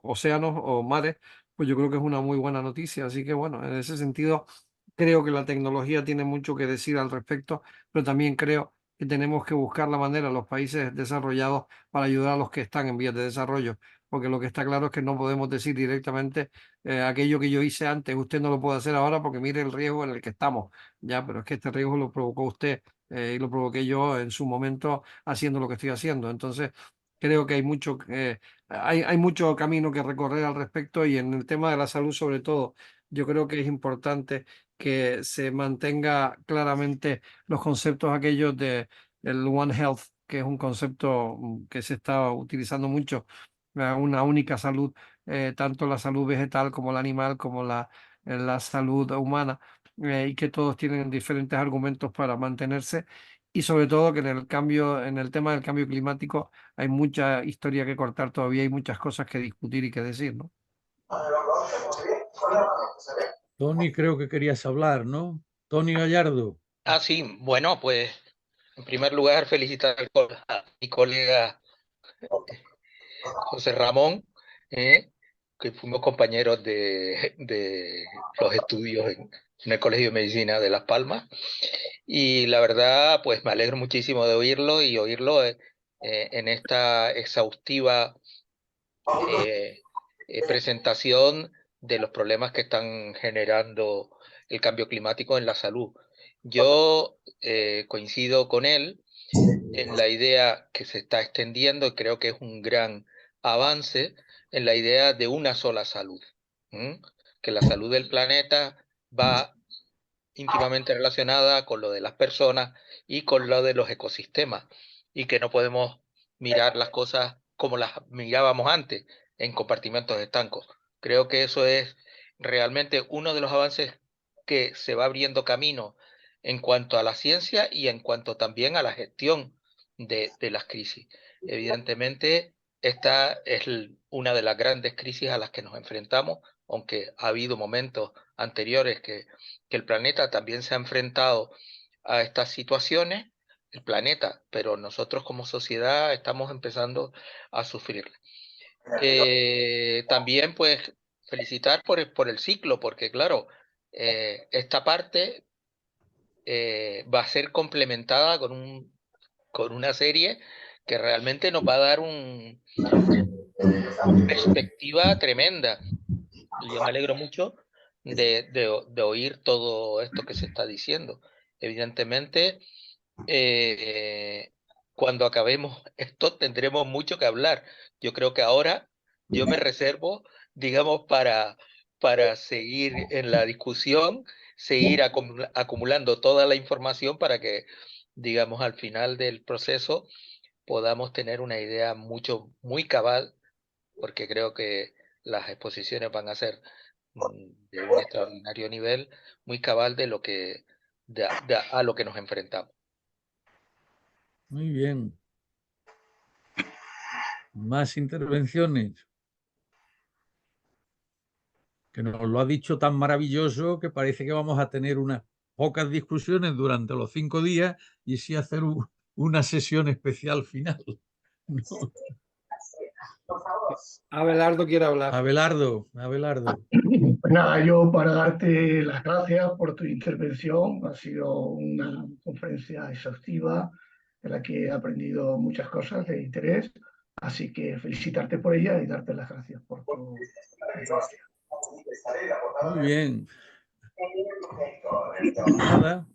océanos o mares, pues yo creo que es una muy buena noticia. Así que bueno, en ese sentido creo que la tecnología tiene mucho que decir al respecto, pero también creo que tenemos que buscar la manera, los países desarrollados, para ayudar a los que están en vías de desarrollo, porque lo que está claro es que no podemos decir directamente aquello que yo hice antes, usted no lo puede hacer ahora porque mire el riesgo en el que estamos, ya, pero es que este riesgo lo provocó usted y lo provoqué yo en su momento haciendo lo que estoy haciendo. Entonces, creo que hay mucho camino que recorrer al respecto, y en el tema de la salud sobre todo, yo creo que es importante que se mantenga claramente los conceptos aquellos de el One Health, que es un concepto que se está utilizando mucho, una única salud, tanto la salud vegetal como la animal, como la salud humana, y que todos tienen diferentes argumentos para mantenerse, y sobre todo que en el tema del cambio climático hay mucha historia que cortar todavía, hay muchas cosas que discutir y que decir, ¿no? Tony, creo que querías hablar, ¿no? Tony Gallardo. Ah, sí, bueno, pues en primer lugar felicitar a mi colega José Ramón, que fuimos compañeros de los estudios en el Colegio de Medicina de Las Palmas, y la verdad, pues me alegro muchísimo de oírlo y oírlo en esta exhaustiva presentación de los problemas que están generando el cambio climático en la salud. Yo coincido con él en la idea que se está extendiendo, y creo que es un gran avance en la idea de una sola salud, que la salud del planeta va íntimamente relacionada con lo de las personas y con lo de los ecosistemas, y que no podemos mirar las cosas como las mirábamos antes, en compartimentos estancos. Creo que eso es realmente uno de los avances que se va abriendo camino en cuanto a la ciencia y en cuanto también a la gestión de las crisis. Evidentemente, esta es una de las grandes crisis a las que nos enfrentamos, aunque ha habido momentos anteriores que el planeta también se ha enfrentado a estas situaciones, el planeta, pero nosotros como sociedad estamos empezando a sufrir. También pues felicitar por el ciclo, porque claro, esta parte va a ser complementada con una serie que realmente nos va a dar una perspectiva tremenda. Yo me alegro mucho de oír todo esto que se está diciendo. Evidentemente, cuando acabemos esto tendremos mucho que hablar. Yo creo que ahora yo me reservo, digamos, para seguir en la discusión, seguir acumulando toda la información para que, digamos, al final del proceso podamos tener una idea muy cabal, porque creo que las exposiciones van a ser de un extraordinario nivel, muy cabal de a lo que nos enfrentamos. Muy bien. Más intervenciones. Que nos lo ha dicho tan maravilloso que parece que vamos a tener unas pocas discusiones durante los 5 días y sí hacer una sesión especial final. ¿No? Abelardo quiere hablar. Abelardo. Pues nada, yo para darte las gracias por tu intervención. Ha sido una conferencia exhaustiva en la que he aprendido muchas cosas de interés, así que felicitarte por ella y darte las gracias por tu intervención. Muy bien. Nada.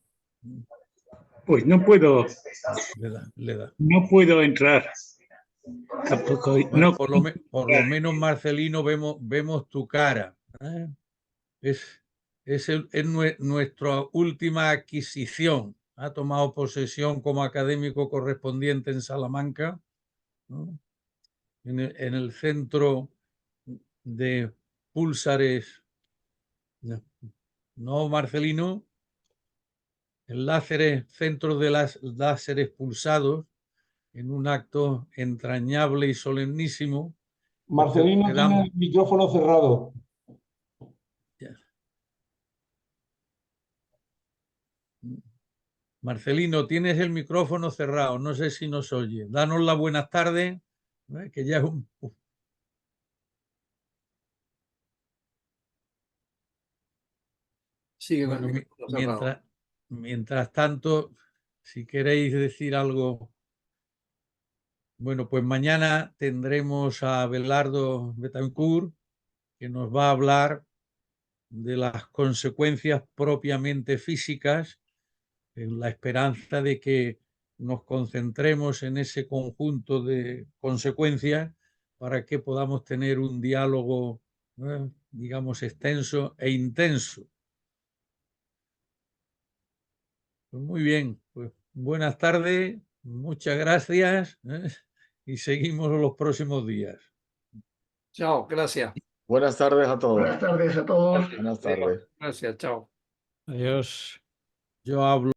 Pues no puedo. Le da. No puedo entrar. Tampoco. Bueno, No. por lo menos, Marcelino, vemos tu cara. Es nuestra última adquisición. Ha tomado posesión como académico correspondiente en Salamanca, ¿no? En el centro de púlsares. No, Marcelino. El centro de láseres pulsados, en un acto entrañable y solemnísimo. Marcelino tiene el micrófono cerrado. Marcelino, tienes el micrófono cerrado, no sé si nos oye. Danos las buenas tardes, que ya es un... Sigue con el Bueno, micrófono cerrado. mientras tanto, si queréis decir algo, bueno, pues mañana tendremos a Abelardo Betancourt, que nos va a hablar de las consecuencias propiamente físicas, en la esperanza de que nos concentremos en ese conjunto de consecuencias para que podamos tener un diálogo, digamos, extenso e intenso. Pues muy bien, pues buenas tardes, muchas gracias, y seguimos los próximos días. Chao, gracias. Buenas tardes a todos. Buenas tardes a todos. Buenas tardes. Gracias, chao. Adiós. Yo hablo.